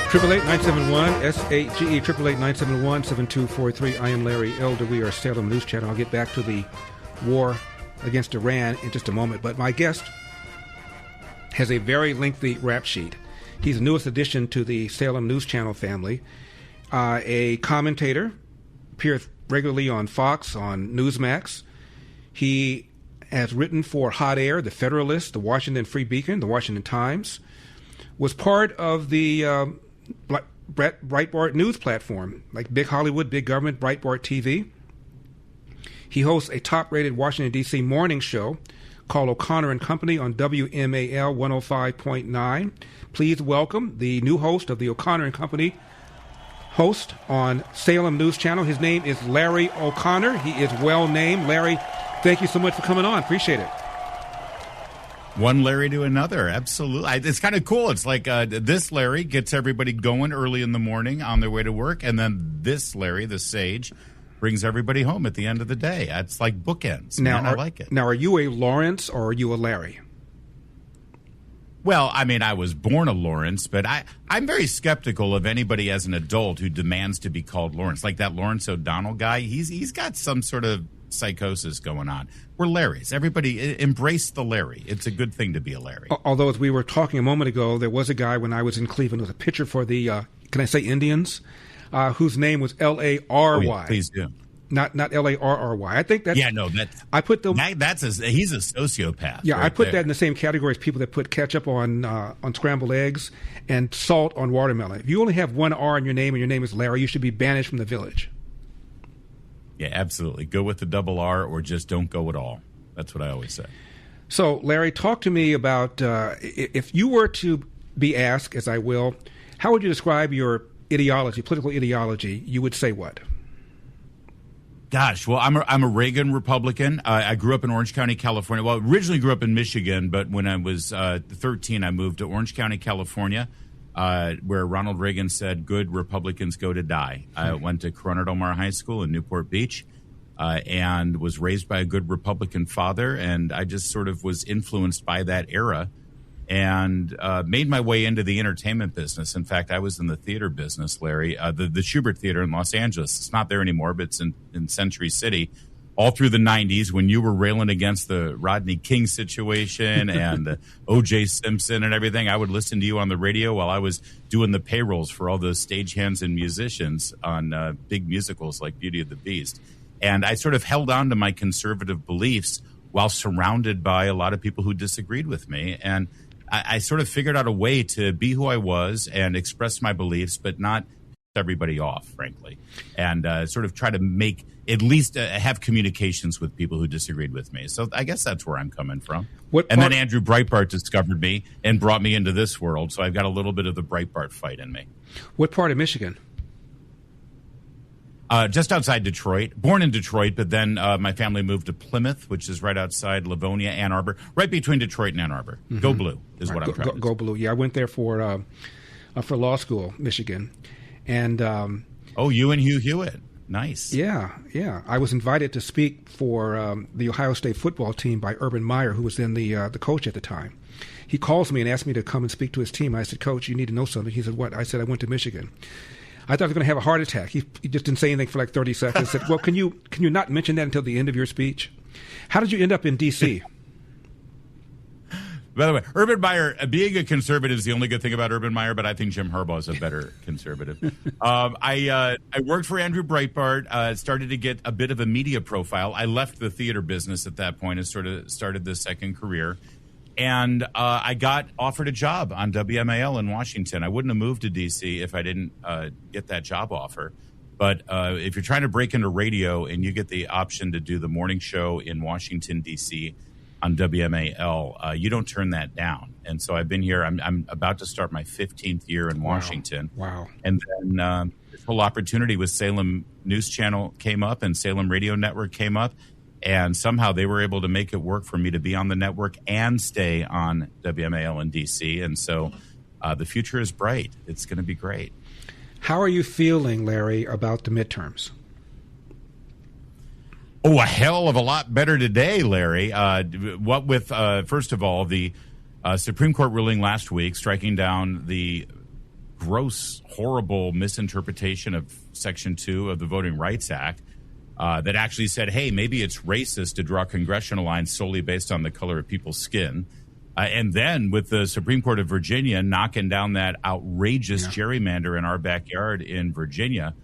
888-971-SAGE, 888-971-7243. I am Larry Elder. We are Salem News Channel. I'll get back to the war against Iran in just a moment. But my guest has a very lengthy rap sheet. He's the newest addition to the Salem News Channel family. A commentator, appears regularly on Fox, on Newsmax. He has written for Hot Air, The Federalist, The Washington Free Beacon, The Washington Times. Was part of the Breitbart News platform, like Big Hollywood, Big Government, Breitbart TV. He hosts a top-rated Washington, D.C. morning show called O'Connor and Company on WMAL 105.9. Please welcome the new host of the O'Connor and Company host on Salem News Channel. His name is Larry O'Connor. He is well-named. Larry, thank you so much for coming on. Appreciate it. One Larry to another, absolutely. It's kind of cool. It's like this Larry gets everybody going early in the morning on their way to work, and then this Larry, the sage, brings everybody home at the end of the day. It's like bookends. Now, I like it. Now, are you a Lawrence or are you a Larry? Well, I mean, I was born a Lawrence, but I'm very skeptical of anybody as an adult who demands to be called Lawrence. Like that Lawrence O'Donnell guy, he's got some sort of psychosis going on. We're Larrys. Everybody embrace the Larry. It's a good thing to be a Larry. Although, as we were talking a moment ago, there was a guy when I was in Cleveland, was a pitcher for the, can I say Indians, whose name was L-A-R-Y. Oh, yeah, please do. Not L-A-R-R-Y. I think that's... Yeah, no, I put the... he's a sociopath. Yeah, right I put there. that in the same category as people that put ketchup on scrambled eggs and salt on watermelon. If you only have one R in your name and your name is Larry, you should be banished from the village. Yeah, absolutely. Go with the double R or just don't go at all. That's what I always say. So, Larry, talk to me about if you were to be asked, as I will, how would you describe your ideology, political ideology? You would say what? Gosh, well, I'm a Reagan Republican. I grew up in Orange County, California. Well, originally grew up in Michigan, but when I was 13, I moved to Orange County, California, where Ronald Reagan said, "Good Republicans go to die." I went to Corona Del Mar High School in Newport Beach. And was raised by a good Republican father, and I just sort of was influenced by that era and made my way into the entertainment business. In fact, I was in the theater business, Larry, the Schubert Theater in Los Angeles. It's not there anymore, but it's in Century City. All through the 90s, when you were railing against the Rodney King situation and the O.J. Simpson and everything, I would listen to you on the radio while I was doing the payrolls for all those stagehands and musicians on big musicals like Beauty and the Beast. And I sort of held on to my conservative beliefs while surrounded by a lot of people who disagreed with me. And I sort of figured out a way to be who I was and express my beliefs, but not piss everybody off, frankly. And sort of try to make at least have communications with people who disagreed with me. So I guess that's where I'm coming from. Then Andrew Breitbart discovered me and brought me into this world. So I've got a little bit of the Breitbart fight in me. What part of Michigan? Just outside Detroit. Born in Detroit, but then my family moved to Plymouth, which is right outside Livonia, Ann Arbor, right between Detroit and Ann Arbor. Mm-hmm. Go Blue is what I'm trying to say. Go Blue. Yeah, I went there for law school, Michigan. And you and Hugh Hewitt. Nice. Yeah. I was invited to speak for the Ohio State football team by Urban Meyer, who was then the coach at the time. He calls me and asked me to come and speak to his team. I said, "Coach, you need to know something." He said, "What?" I said, "I went to Michigan." I thought I was going to have a heart attack. He just didn't say anything for like 30 seconds. I said, "Well, can you not mention that until the end of your speech?" How did you end up in D.C.? By the way, Urban Meyer, being a conservative is the only good thing about Urban Meyer, but I think Jim Harbaugh is a better conservative. I worked for Andrew Breitbart, started to get a bit of a media profile. I left the theater business at that point and sort of started this second career. And I got offered a job on WMAL in Washington. I wouldn't have moved to D.C. if I didn't get that job offer. But if you're trying to break into radio and you get the option to do the morning show in Washington, D.C., on WMAL, you don't turn that down. And so I've been here. I'm about to start my 15th year in Washington. Wow. And then this whole opportunity with Salem News Channel came up and Salem Radio Network came up. And somehow they were able to make it work for me to be on the network and stay on WMAL in D.C. And so the future is bright. It's going to be great. How are you feeling, Larry, about the midterms? Oh, a hell of a lot better today, Larry. What with, first of all, the Supreme Court ruling last week striking down the gross, horrible misinterpretation of Section 2 of the Voting Rights Act that actually said, hey, maybe it's racist to draw congressional lines solely based on the color of people's skin. And then with the Supreme Court of Virginia knocking down that outrageous gerrymander in our backyard in Virginia,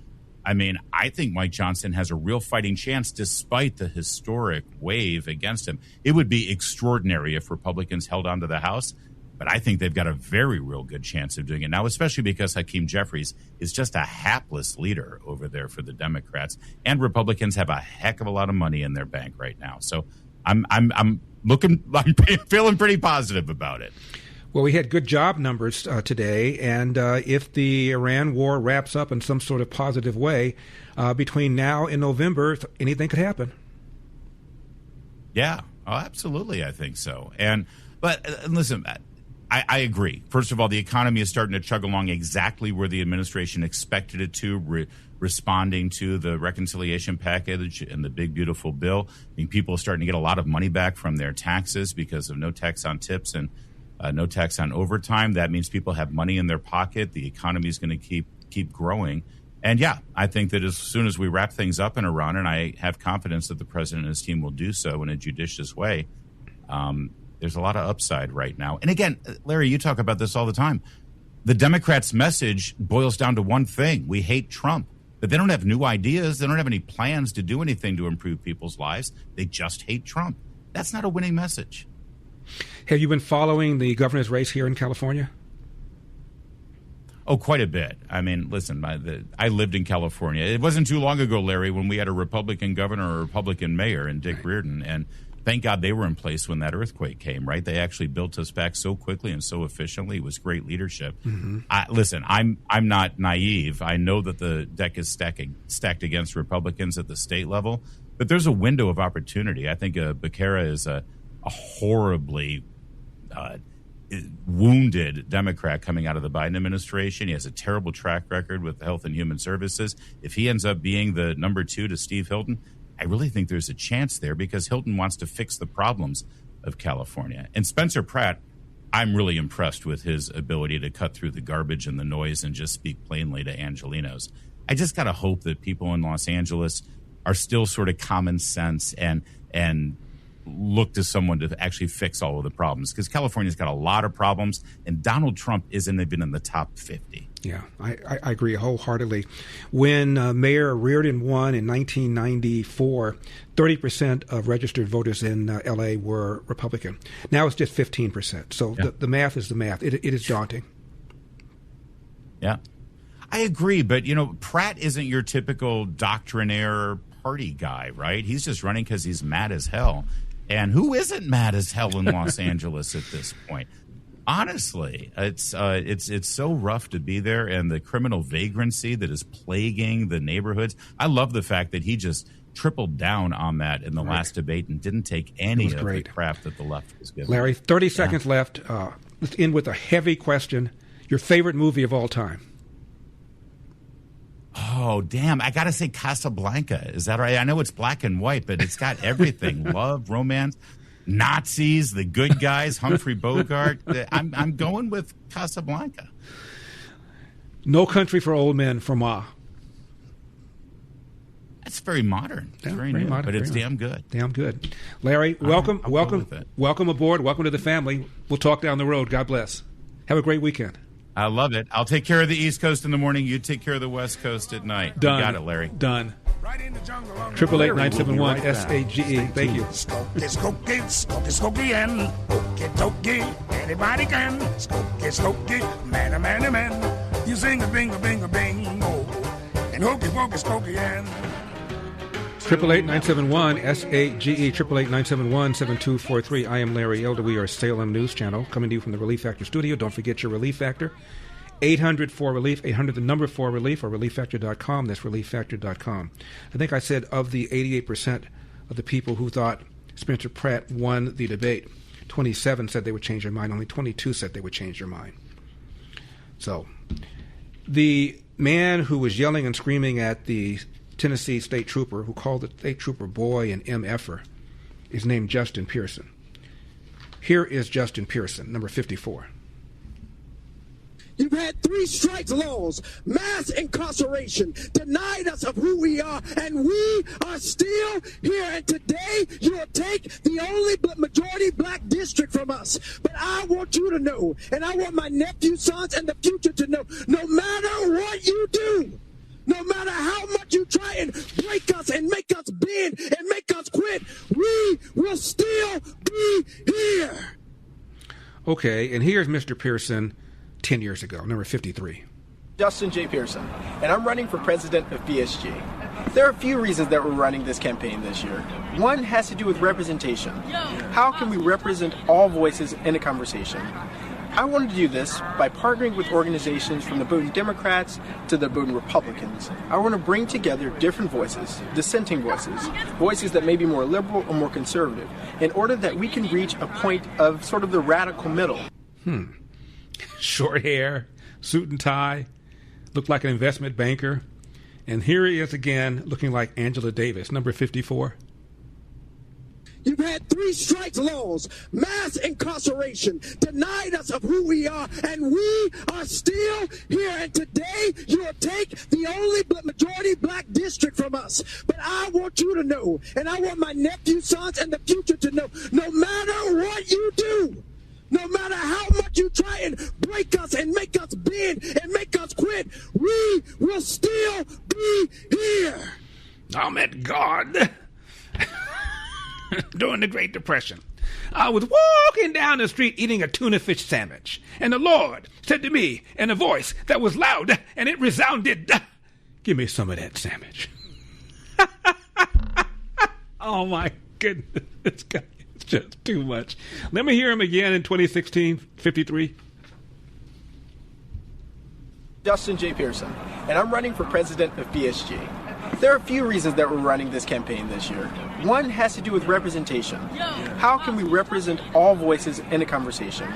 I mean, I think Mike Johnson has a real fighting chance despite the historic wave against him. It would be extraordinary if Republicans held on to the House, but I think they've got a very real good chance of doing it now, especially because Hakeem Jeffries is just a hapless leader over there for the Democrats, and Republicans have a heck of a lot of money in their bank right now. So I'm feeling pretty positive about it. Well, we had good job numbers today, and if the Iran war wraps up in some sort of positive way, between now and November, anything could happen. Yeah, absolutely, I think so. But listen, I agree. First of all, the economy is starting to chug along exactly where the administration expected it to, responding to the reconciliation package and the big, beautiful bill. I mean, people are starting to get a lot of money back from their taxes because of no tax on tips and no tax on overtime. That means people have money in their pocket. The economy is going to keep growing. And yeah, I think that as soon as we wrap things up in Iran, and I have confidence that the president and his team will do so in a judicious way, there's a lot of upside right now. And again, Larry, you talk about this all the time. The Democrats' message boils down to one thing. We hate Trump. But they don't have new ideas. They don't have any plans to do anything to improve people's lives. They just hate Trump. That's not a winning message. Have you been following the governor's race here in California? Oh, quite a bit. I mean, listen, I lived in California. It wasn't too long ago, Larry, when we had a Republican governor or a Republican mayor in Dick Reardon. And thank God they were in place when that earthquake came, right? They actually built us back so quickly and so efficiently. It was great leadership. Mm-hmm. Listen, I'm not naive. I know that the deck is stacked against Republicans at the state level, but there's a window of opportunity. I think Becerra is a horribly wounded Democrat coming out of the Biden administration. He has a terrible track record with Health and Human Services. If he ends up being the number 2 to Steve Hilton, I really think there's a chance there because Hilton wants to fix the problems of California. And Spencer Pratt, I'm really impressed with his ability to cut through the garbage and the noise and just speak plainly to Angelenos. I just got to hope that people in Los Angeles are still sort of common sense and look to someone to actually fix all of the problems, because California's got a lot of problems, and Donald Trump isn't even in the top 50. Yeah, I agree wholeheartedly. When Mayor Reardon won in 1994, 30% of registered voters in L.A. were Republican. Now it's just 15%. So the math is the math. It is daunting. Yeah, I agree. But, Pratt isn't your typical doctrinaire party guy, right? He's just running because he's mad as hell. And who isn't mad as hell in Los Angeles at this point? Honestly, it's so rough to be there, and the criminal vagrancy that is plaguing the neighborhoods. I love the fact that he just tripled down on that in the last debate and didn't take any of the crap that the left was giving. Larry, 30 seconds left. Let's end with a heavy question. Your favorite movie of all time? Oh, damn. I got to say Casablanca. Is that right? I know it's black and white, but it's got everything. Love, romance, Nazis, the good guys, Humphrey Bogart. I'm going with Casablanca. No Country for Old Men for Ma. That's very modern. It's very new, modern, but it's very damn good. Damn good. Larry, welcome, I'm welcome, cool with it. welcome aboard. Welcome to the family. We'll talk down the road. God bless. Have a great weekend. I love it. I'll take care of the East Coast in the morning. You take care of the West Coast at night. Done. You got it, Larry. Done. 888-971-SAGE. Thank you. Skokie, and okie-dokie, anybody can. Skokie, man. You sing a bingo, bingo, and hokey pokey, skokie, and. 888-971-SAGE, 888-971-7243. I am Larry Elder. We are Salem News Channel, coming to you from the Relief Factor studio. Don't forget your Relief Factor. 800-4RELIEF, 800-4RELIEF, or ReliefFactor.com. That's ReliefFactor.com. I think I said of the 88% of the people who thought Spencer Pratt won the debate, 27 said they would change their mind. Only 22 said they would change their mind. So, the man who was yelling and screaming at the Tennessee state trooper, who called the state trooper boy and MFer, is named Justin Pierson. Here is Justin Pierson, number 54. You've had 3 strikes laws, mass incarceration, denied us of who we are, and we are still here. And today you'll take the only majority black district from us. But I want you to know, and I want my nephew, sons, and the future to know, no matter what you do, no matter how much you try and break us and make us bend and make us quit, we will still be here. Okay, and here's Mr. Pierson 10 years ago, number 53. Justin J. Pierson, and I'm running for president of PSG. There are a few reasons that we're running this campaign this year. One has to do with representation. How can we represent all voices in a conversation? I wanted to do this by partnering with organizations from the Boone Democrats to the Boone Republicans. I want to bring together different voices, dissenting voices, voices that may be more liberal or more conservative, in order that we can reach a point of sort of the radical middle. Short hair, suit and tie, looked like an investment banker. And here he is again, looking like Angela Davis, number 54. You've had 3 strikes laws, mass incarceration, denied us of who we are, and we are still here. And today you'll take the only majority black district from us. But I want you to know, and I want my nephew, sons, and the future to know, no matter what you do, no matter how much you try and break us and make us bend and make us quit, we will still be here. I met God during the Great Depression. I was walking down the street eating a tuna fish sandwich, and the Lord said to me in a voice that was loud, and it resounded, "Give me some of that sandwich." Oh, my goodness. This guy is just too much. Let me hear him again in 2016, 53. Justin J. Pierson, and I'm running for president of PSG. There are a few reasons that we're running this campaign this year. One has to do with representation. How can we represent all voices in a conversation?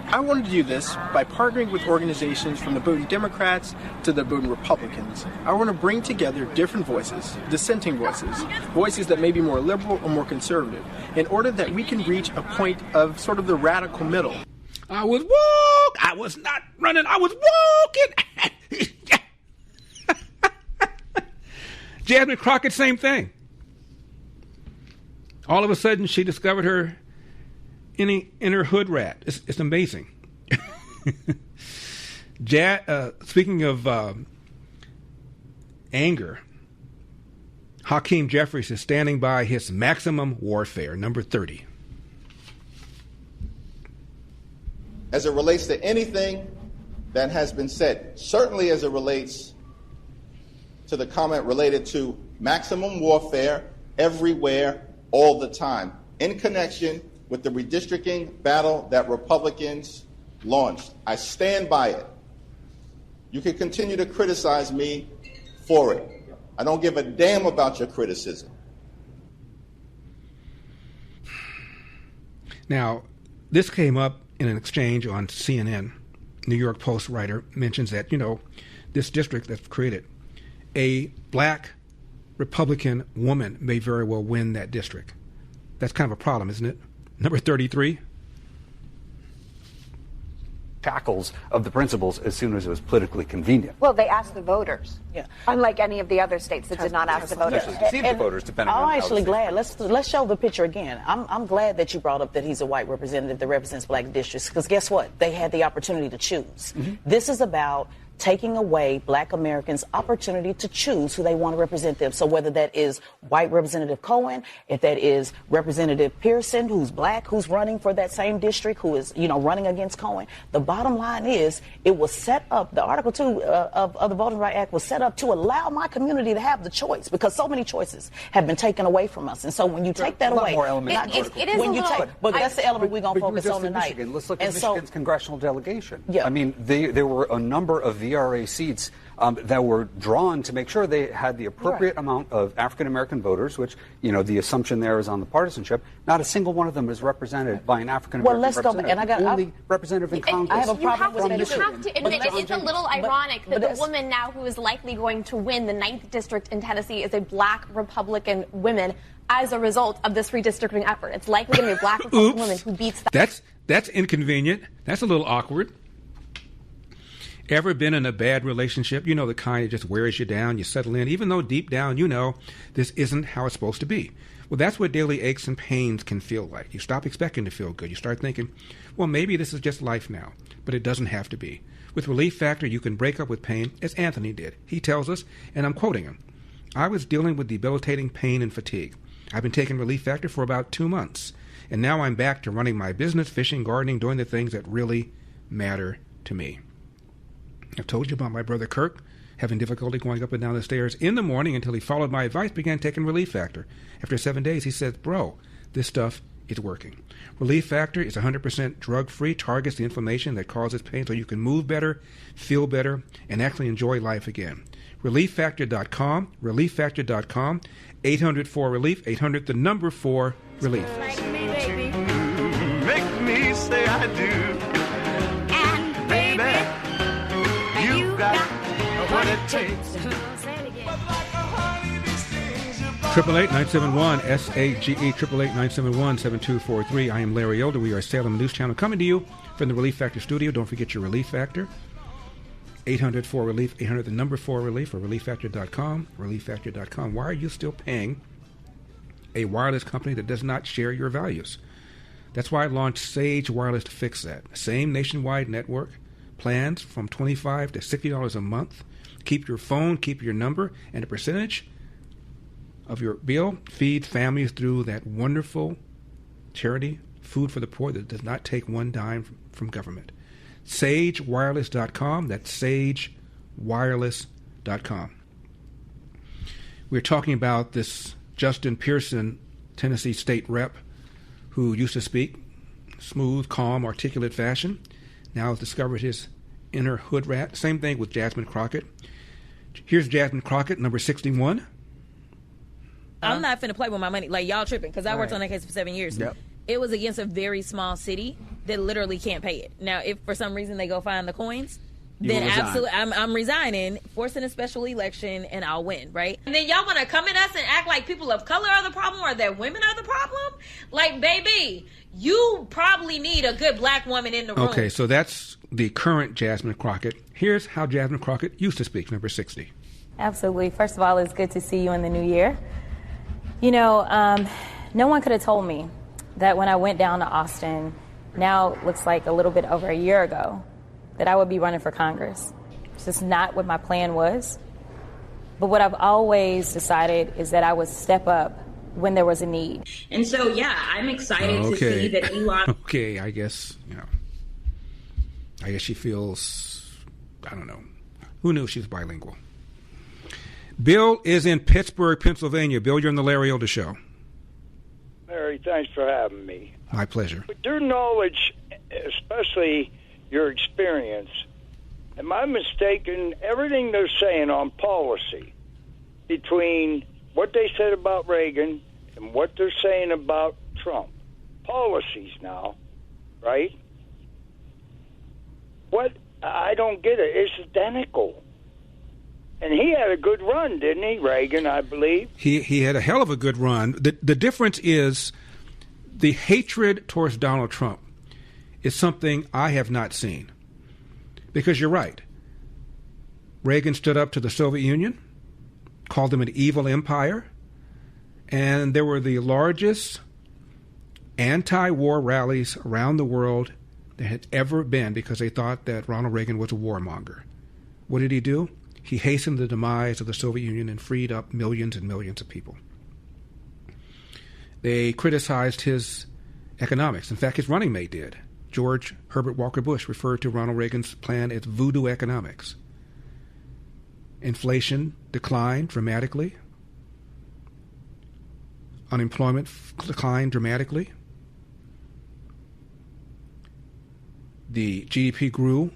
I wanted to do this by partnering with organizations from the Boone Democrats to the Boone Republicans. I want to bring together different voices, dissenting voices, voices that may be more liberal or more conservative, in order that we can reach a point of sort of the radical middle. I was not running, I was walking. Jasmine Crockett, same thing. All of a sudden, she discovered her inner hood rat. It's amazing. Speaking of anger, Hakeem Jeffries is standing by his maximum warfare, number 30. As it relates to anything that has been said, certainly as it relates to the comment related to maximum warfare everywhere, all the time, in connection with the redistricting battle that Republicans launched. I stand by it. You can continue to criticize me for it. I don't give a damn about your criticism. Now, this came up in an exchange on CNN. New York Post writer mentions that, this district that's created, a black Republican woman may very well win that district. That's kind of a problem, isn't it? Number 33. shackles of the principles as soon as it was politically convenient. Well, they asked the voters. Yeah. Unlike any of the other states that did not ask the voters. Deceived the voters, depending on I'm actually glad. Let's show the picture again. I'm glad that you brought up that he's a white representative that represents black districts, because guess what? They had the opportunity to choose. Mm-hmm. This is about taking away black Americans' opportunity to choose who they want to represent them. So whether that is white Representative Cohen, if that is Representative Pierson, who's black, who's running for that same district, who is, running against Cohen, the bottom line is it was set up, the Article 2 of the Voting Rights Act was set up to allow my community to have the choice, because so many choices have been taken away from us. And so when you take that away, it is when you take, but that's the element we're going to focus on tonight. Michigan. Let's look at Michigan's congressional delegation. Yeah. I mean, there were a number of VRA seats that were drawn to make sure they had the appropriate amount of African-American voters, which, the assumption there is on the partisanship. Not a single one of them is represented by an African-American representative. And I got only representative in Congress. I have a problem with that. You have to admit, it's a little ironic that the woman now who is likely going to win the 9th district in Tennessee is a black Republican woman as a result of this redistricting effort. It's likely going to be a black Republican woman who beats that. That's inconvenient. That's a little awkward. Ever been in a bad relationship? The kind that just wears you down, you settle in, even though deep down this isn't how it's supposed to be. Well, that's what daily aches and pains can feel like. You stop expecting to feel good. You start thinking, well, maybe this is just life now, but it doesn't have to be. With Relief Factor, you can break up with pain, as Anthony did. He tells us, and I'm quoting him, "I was dealing with debilitating pain and fatigue. I've been taking Relief Factor for about 2 months, and now I'm back to running my business, fishing, gardening, doing the things that really matter to me." I've told you about my brother Kirk having difficulty going up and down the stairs in the morning until he followed my advice, began taking Relief Factor. After 7 days, he said, "Bro, this stuff is working." Relief Factor is 100% drug-free, targets the inflammation that causes pain so you can move better, feel better, and actually enjoy life again. ReliefFactor.com, ReliefFactor.com, 800-4-RELIEF, 800 the number 4 relief. Make me say I do. And baby, you got what it takes. 888-971-SAGE, 888-971-7243. I am Larry Elder. We are Salem News Channel coming to you from the Relief Factor studio. Don't forget your Relief Factor. 800-4-RELIEF, 800 the number 4 relief, or ReliefFactor.com, ReliefFactor.com. Why are you still paying a wireless company that does not share your values? That's why I launched Sage Wireless to fix that. Same nationwide network, plans from $25 to $60 a month. Keep your phone, keep your number, and a percentage of your bill feeds families through that wonderful charity, Food for the Poor, that does not take one dime from government. SageWireless.com. That's SageWireless.com. We're talking about this Justin Pierson, Tennessee state rep, who used to speak smooth, calm, articulate fashion. Now has discovered his inner hood rat. Same thing with Jasmine Crockett. Here's Jasmine Crockett, number 61. I'm not finna play with my money. Like, y'all tripping, because I worked on that case for 7 years. Yep. It was against a very small city that literally can't pay it. Now, if for some reason they go find the coins, then absolutely, I'm resigning, forcing a special election, and I'll win, right? And then y'all want to come at us and act like people of color are the problem or that women are the problem? Like, baby, you probably need a good black woman in the room. Okay, so that's the current Jasmine Crockett. Here's how Jasmine Crockett used to speak, number 60. Absolutely. First of all, it's good to see you in the new year. You know, no one could have told me that when I went down to Austin, now it looks like a little bit over a year ago, that I would be running for Congress. It's just not what my plan was. But what I've always decided is that I would step up when there was a need. And so, yeah, I'm excited to see that Elon... Okay, I guess she feels, I don't know. Who knew she was bilingual? Bill is in Pittsburgh, Pennsylvania. Bill, you're on the Larry Elder Show. Larry, thanks for having me. My pleasure. With your knowledge, especially your experience, am I mistaken? Everything they're saying on policy between what they said about Reagan and what they're saying about Trump, policies now, right? What? I don't get it. It's identical. And he had a good run, didn't he, Reagan, I believe? He had a hell of a good run. The difference is the hatred towards Donald Trump is something I have not seen. Because you're right. Reagan stood up to the Soviet Union, called them an evil empire, and there were the largest anti-war rallies around the world there had ever been because they thought that Ronald Reagan was a warmonger. What did he do? He hastened the demise of the Soviet Union and freed up millions and millions of people. They criticized his economics. In fact, his running mate did. George Herbert Walker Bush referred to Ronald Reagan's plan as voodoo economics. Inflation declined dramatically. Unemployment declined dramatically. The GDP grew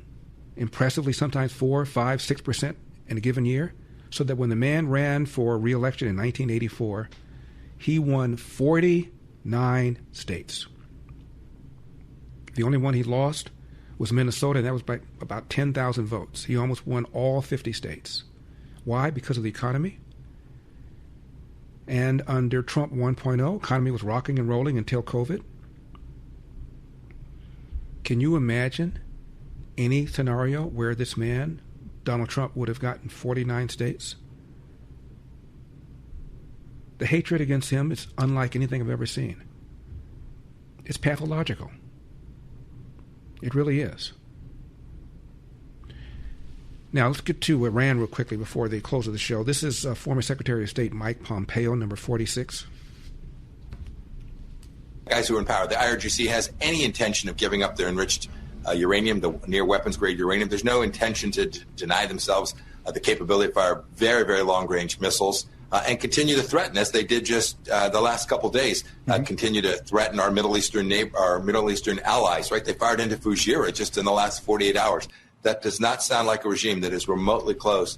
impressively, sometimes 4%, 5%, 6% in a given year, so that when the man ran for re-election in 1984, he won 49 states. The only one he lost was Minnesota, and that was by about 10,000 votes. He almost won all 50 states. Why? Because of the economy. And under Trump 1.0, economy was rocking and rolling until COVID. Can you imagine any scenario where this man, Donald Trump, would have gotten 49 states? The hatred against him is unlike anything I've ever seen. It's pathological. It really is. Now, let's get to Iran real quickly before the close of the show. This is former Secretary of State Mike Pompeo, number 46. Guys who are in power. The IRGC has any intention of giving up their enriched uranium, the near weapons-grade uranium. There's no intention to deny themselves the capability to fire very, very long-range missiles and continue to threaten, as they did just the last couple days, continue to threaten our Middle Eastern allies. Right? They fired into Fujairah just in the last 48 hours. That does not sound like a regime that is remotely close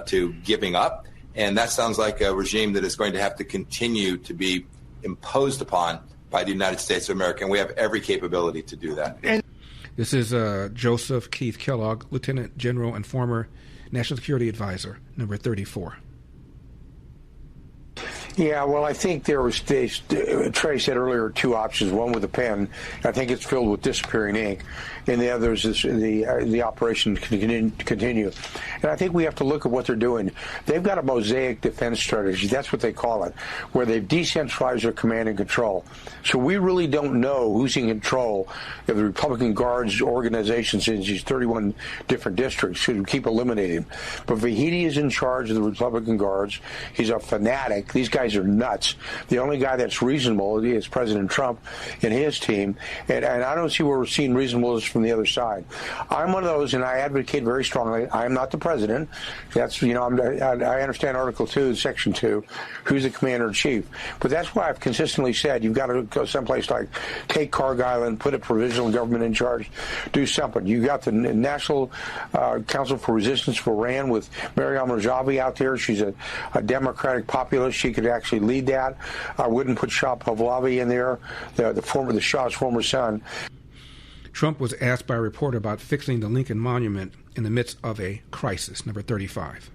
to giving up, and that sounds like a regime that is going to have to continue to be imposed upon by the United States of America, and we have every capability to do that. This is Joseph Keith Kellogg, Lieutenant General and former National Security Advisor, number 34. Yeah, well, I think there was, Trey said earlier, two options. One with a pen. I think it's filled with disappearing ink. And the other is the operation can continue. And I think we have to look at what they're doing. They've got a mosaic defense strategy. That's what they call it, where they've decentralized their command and control. So we really don't know who's in control of the Republican Guards organizations in these 31 different districts. Should keep eliminating them. But Vahidi is in charge of the Republican Guards. He's a fanatic. These guys are nuts. The only guy that's reasonable is President Trump and his team. And I don't see where we're seeing reasonableness from the other side. I'm one of those, and I advocate very strongly. I'm not the president. That's, I understand Article 2, Section 2, who's the commander-in-chief. But that's why I've consistently said you've got to go someplace like take Cargill and put a provisional government in charge, do something. You got the National Council for Resistance for Iran with Maryam Rajavi out there. She's a Democratic populist. She could actually lead that. I wouldn't put Shah Pahlavi in there, the Shah's former son. Trump was asked by a reporter about fixing the Lincoln Monument in the midst of a crisis, number 35.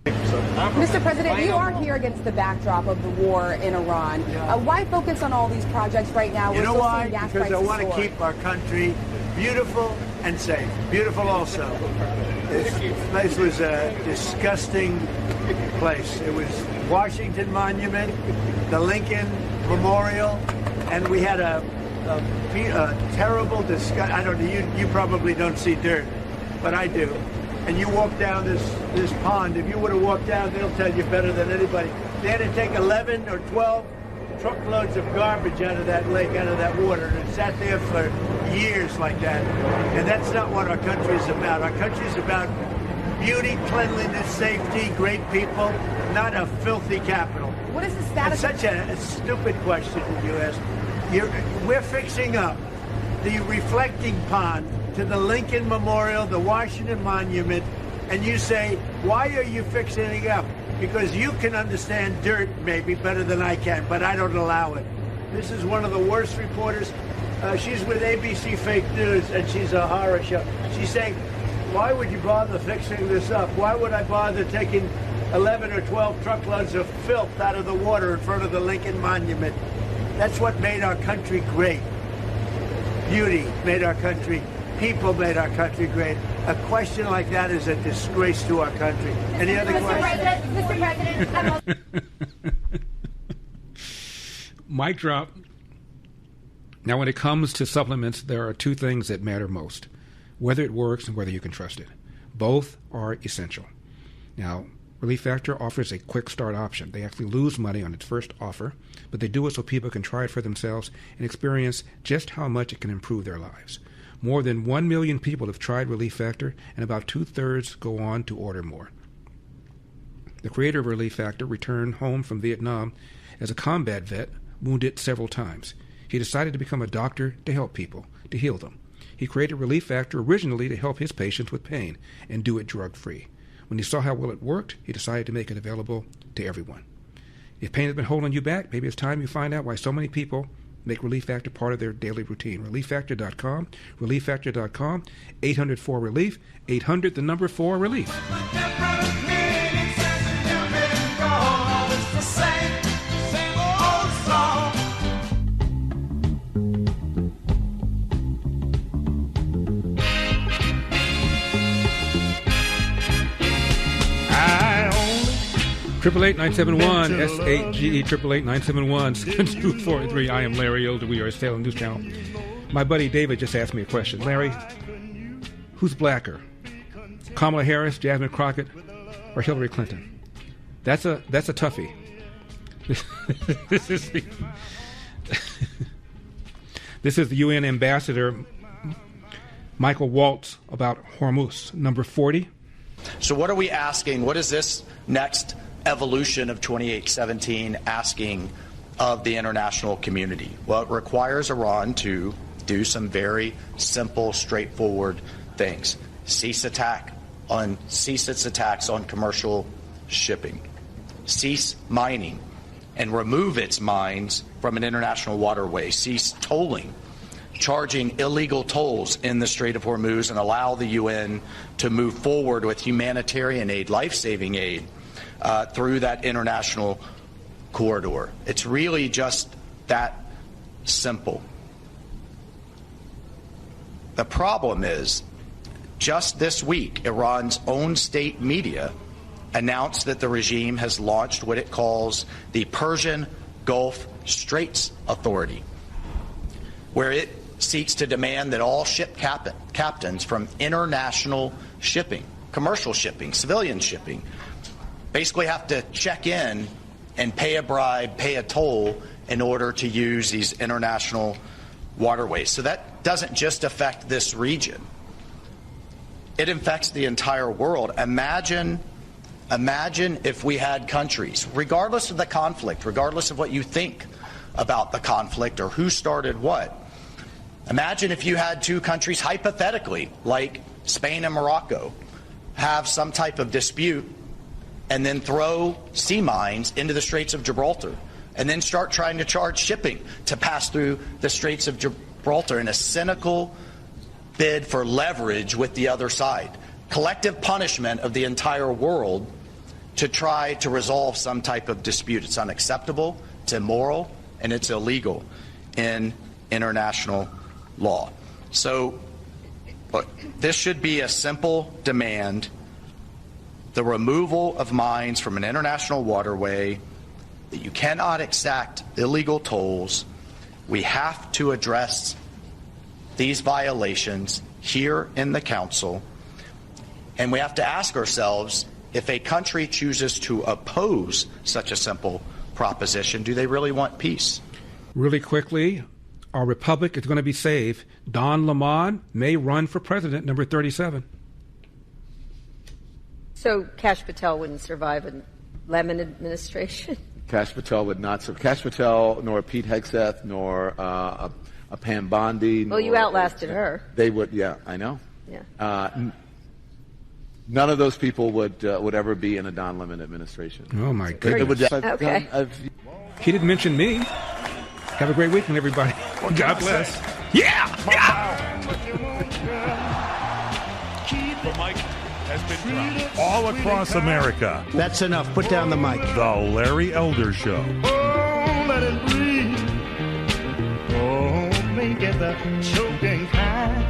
Mr. President, you are here against the backdrop of the war in Iran. Why focus on all these projects right now? You know why? Because I want to keep our country beautiful and safe. Beautiful also. This place was a disgusting place. It was Washington Monument, the Lincoln Memorial, and we had a terrible disgust. I don't know, you probably don't see dirt, but I do. And you walk down this pond, if you would have walked down, they'll tell you better than anybody. They had to take 11 or 12 truckloads of garbage out of that lake, out of that water, and it sat there for years like that. And that's not what our country is about. Our country is about beauty, cleanliness, safety, great people, not a filthy capital. What is the status? That's such a stupid question that you asked. We're fixing up the reflecting pond to the Lincoln Memorial, the Washington Monument, and you say, why are you fixing it up? Because you can understand dirt maybe better than I can, but I don't allow it. This is one of the worst reporters. She's with ABC Fake News, and she's a horror show. She's saying, why would you bother fixing this up? Why would I bother taking 11 or 12 truckloads of filth out of the water in front of the Lincoln Monument? That's what made our country great. Beauty made our country. People made our country great. A question like that is a disgrace to our country. Any other questions? Mr. President. Mic drop. Now, when it comes to supplements, there are two things that matter most: whether it works and whether you can trust it. Both are essential. Now, Relief Factor offers a quick start option. They actually lose money on its first offer, but they do it so people can try it for themselves and experience just how much it can improve their lives. More than 1 million people have tried Relief Factor, and about 2/3 go on to order more. The creator of Relief Factor returned home from Vietnam as a combat vet, wounded several times. He decided to become a doctor to help people, to heal them. He created Relief Factor originally to help his patients with pain and do it drug-free. When he saw how well it worked, he decided to make it available to everyone. If pain has been holding you back, maybe it's time you find out why so many people make Relief Factor part of their daily routine. ReliefFactor.com, ReliefFactor.com, 800-4-RELIEF, 800-4-RELIEF. Triple 8-971 SAGE 888-971-7243. I am Larry Elder. We are a Salem News Channel. My buddy David just asked me a question. Larry, who's blacker, Kamala Harris, Jasmine Crockett, or Hillary Clinton? That's a toughie. This is the UN ambassador Michael Waltz about Hormuz, number 40. So what are we asking? What is this next evolution of 2817 asking of the international community? Well, it requires Iran to do some very simple, straightforward things. Cease its attacks on commercial shipping. Cease mining and remove its mines from an international waterway. Cease tolling, charging illegal tolls in the Strait of Hormuz, and allow the UN to move forward with humanitarian aid, life-saving aid, through that international corridor. It's really just that simple. The problem is, just this week, Iran's own state media announced that the regime has launched what it calls the Persian Gulf Straits Authority, where it seeks to demand that all ship captains from international shipping, commercial shipping, civilian shipping, basically have to check in and pay a bribe, pay a toll in order to use these international waterways. So that doesn't just affect this region. It affects the entire world. Imagine if we had countries, regardless of the conflict, regardless of what you think about the conflict or who started what. Imagine if you had two countries, hypothetically, like Spain and Morocco, have some type of dispute and then throw sea mines into the Straits of Gibraltar and then start trying to charge shipping to pass through the Straits of Gibraltar in a cynical bid for leverage with the other side. Collective punishment of the entire world to try to resolve some type of dispute. It's unacceptable, it's immoral, and it's illegal in international law. So, look, this should be a simple demand: the removal of mines from an international waterway, that you cannot exact illegal tolls. We have to address these violations here in the Council, and we have to ask ourselves, if a country chooses to oppose such a simple proposition, do they really want peace? Really quickly, our republic is going to be saved. Don Lemon may run for president, number 37. So Kash Patel wouldn't survive a Lemon administration? Kash Patel would not survive. Kash Patel, nor Pete Hegseth, nor a Pam Bondi. Well, you outlasted her. They would, yeah, I know. Yeah. None of those people would ever be in a Don Lemon administration. Oh, my goodness. Okay. He didn't mention me. Have a great weekend, everybody. God bless. Yeah! The mic has been dropped all across America. That's enough. Put down the mic. The Larry Elder Show. Oh, let it breathe. Oh, make it the choking kind.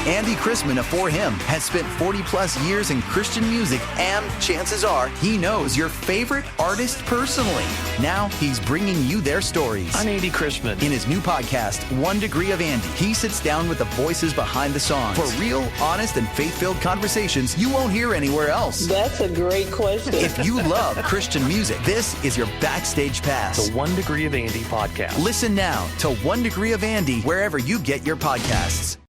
Andy Chrisman of For Him has spent 40-plus years in Christian music, and chances are he knows your favorite artist personally. Now he's bringing you their stories. I'm Andy Chrisman. In his new podcast, 1 Degree of Andy, he sits down with the voices behind the songs for real, honest, and faith-filled conversations you won't hear anywhere else. That's a great question. If you love Christian music, this is your backstage pass. The 1 Degree of Andy podcast. Listen now to 1 Degree of Andy wherever you get your podcasts.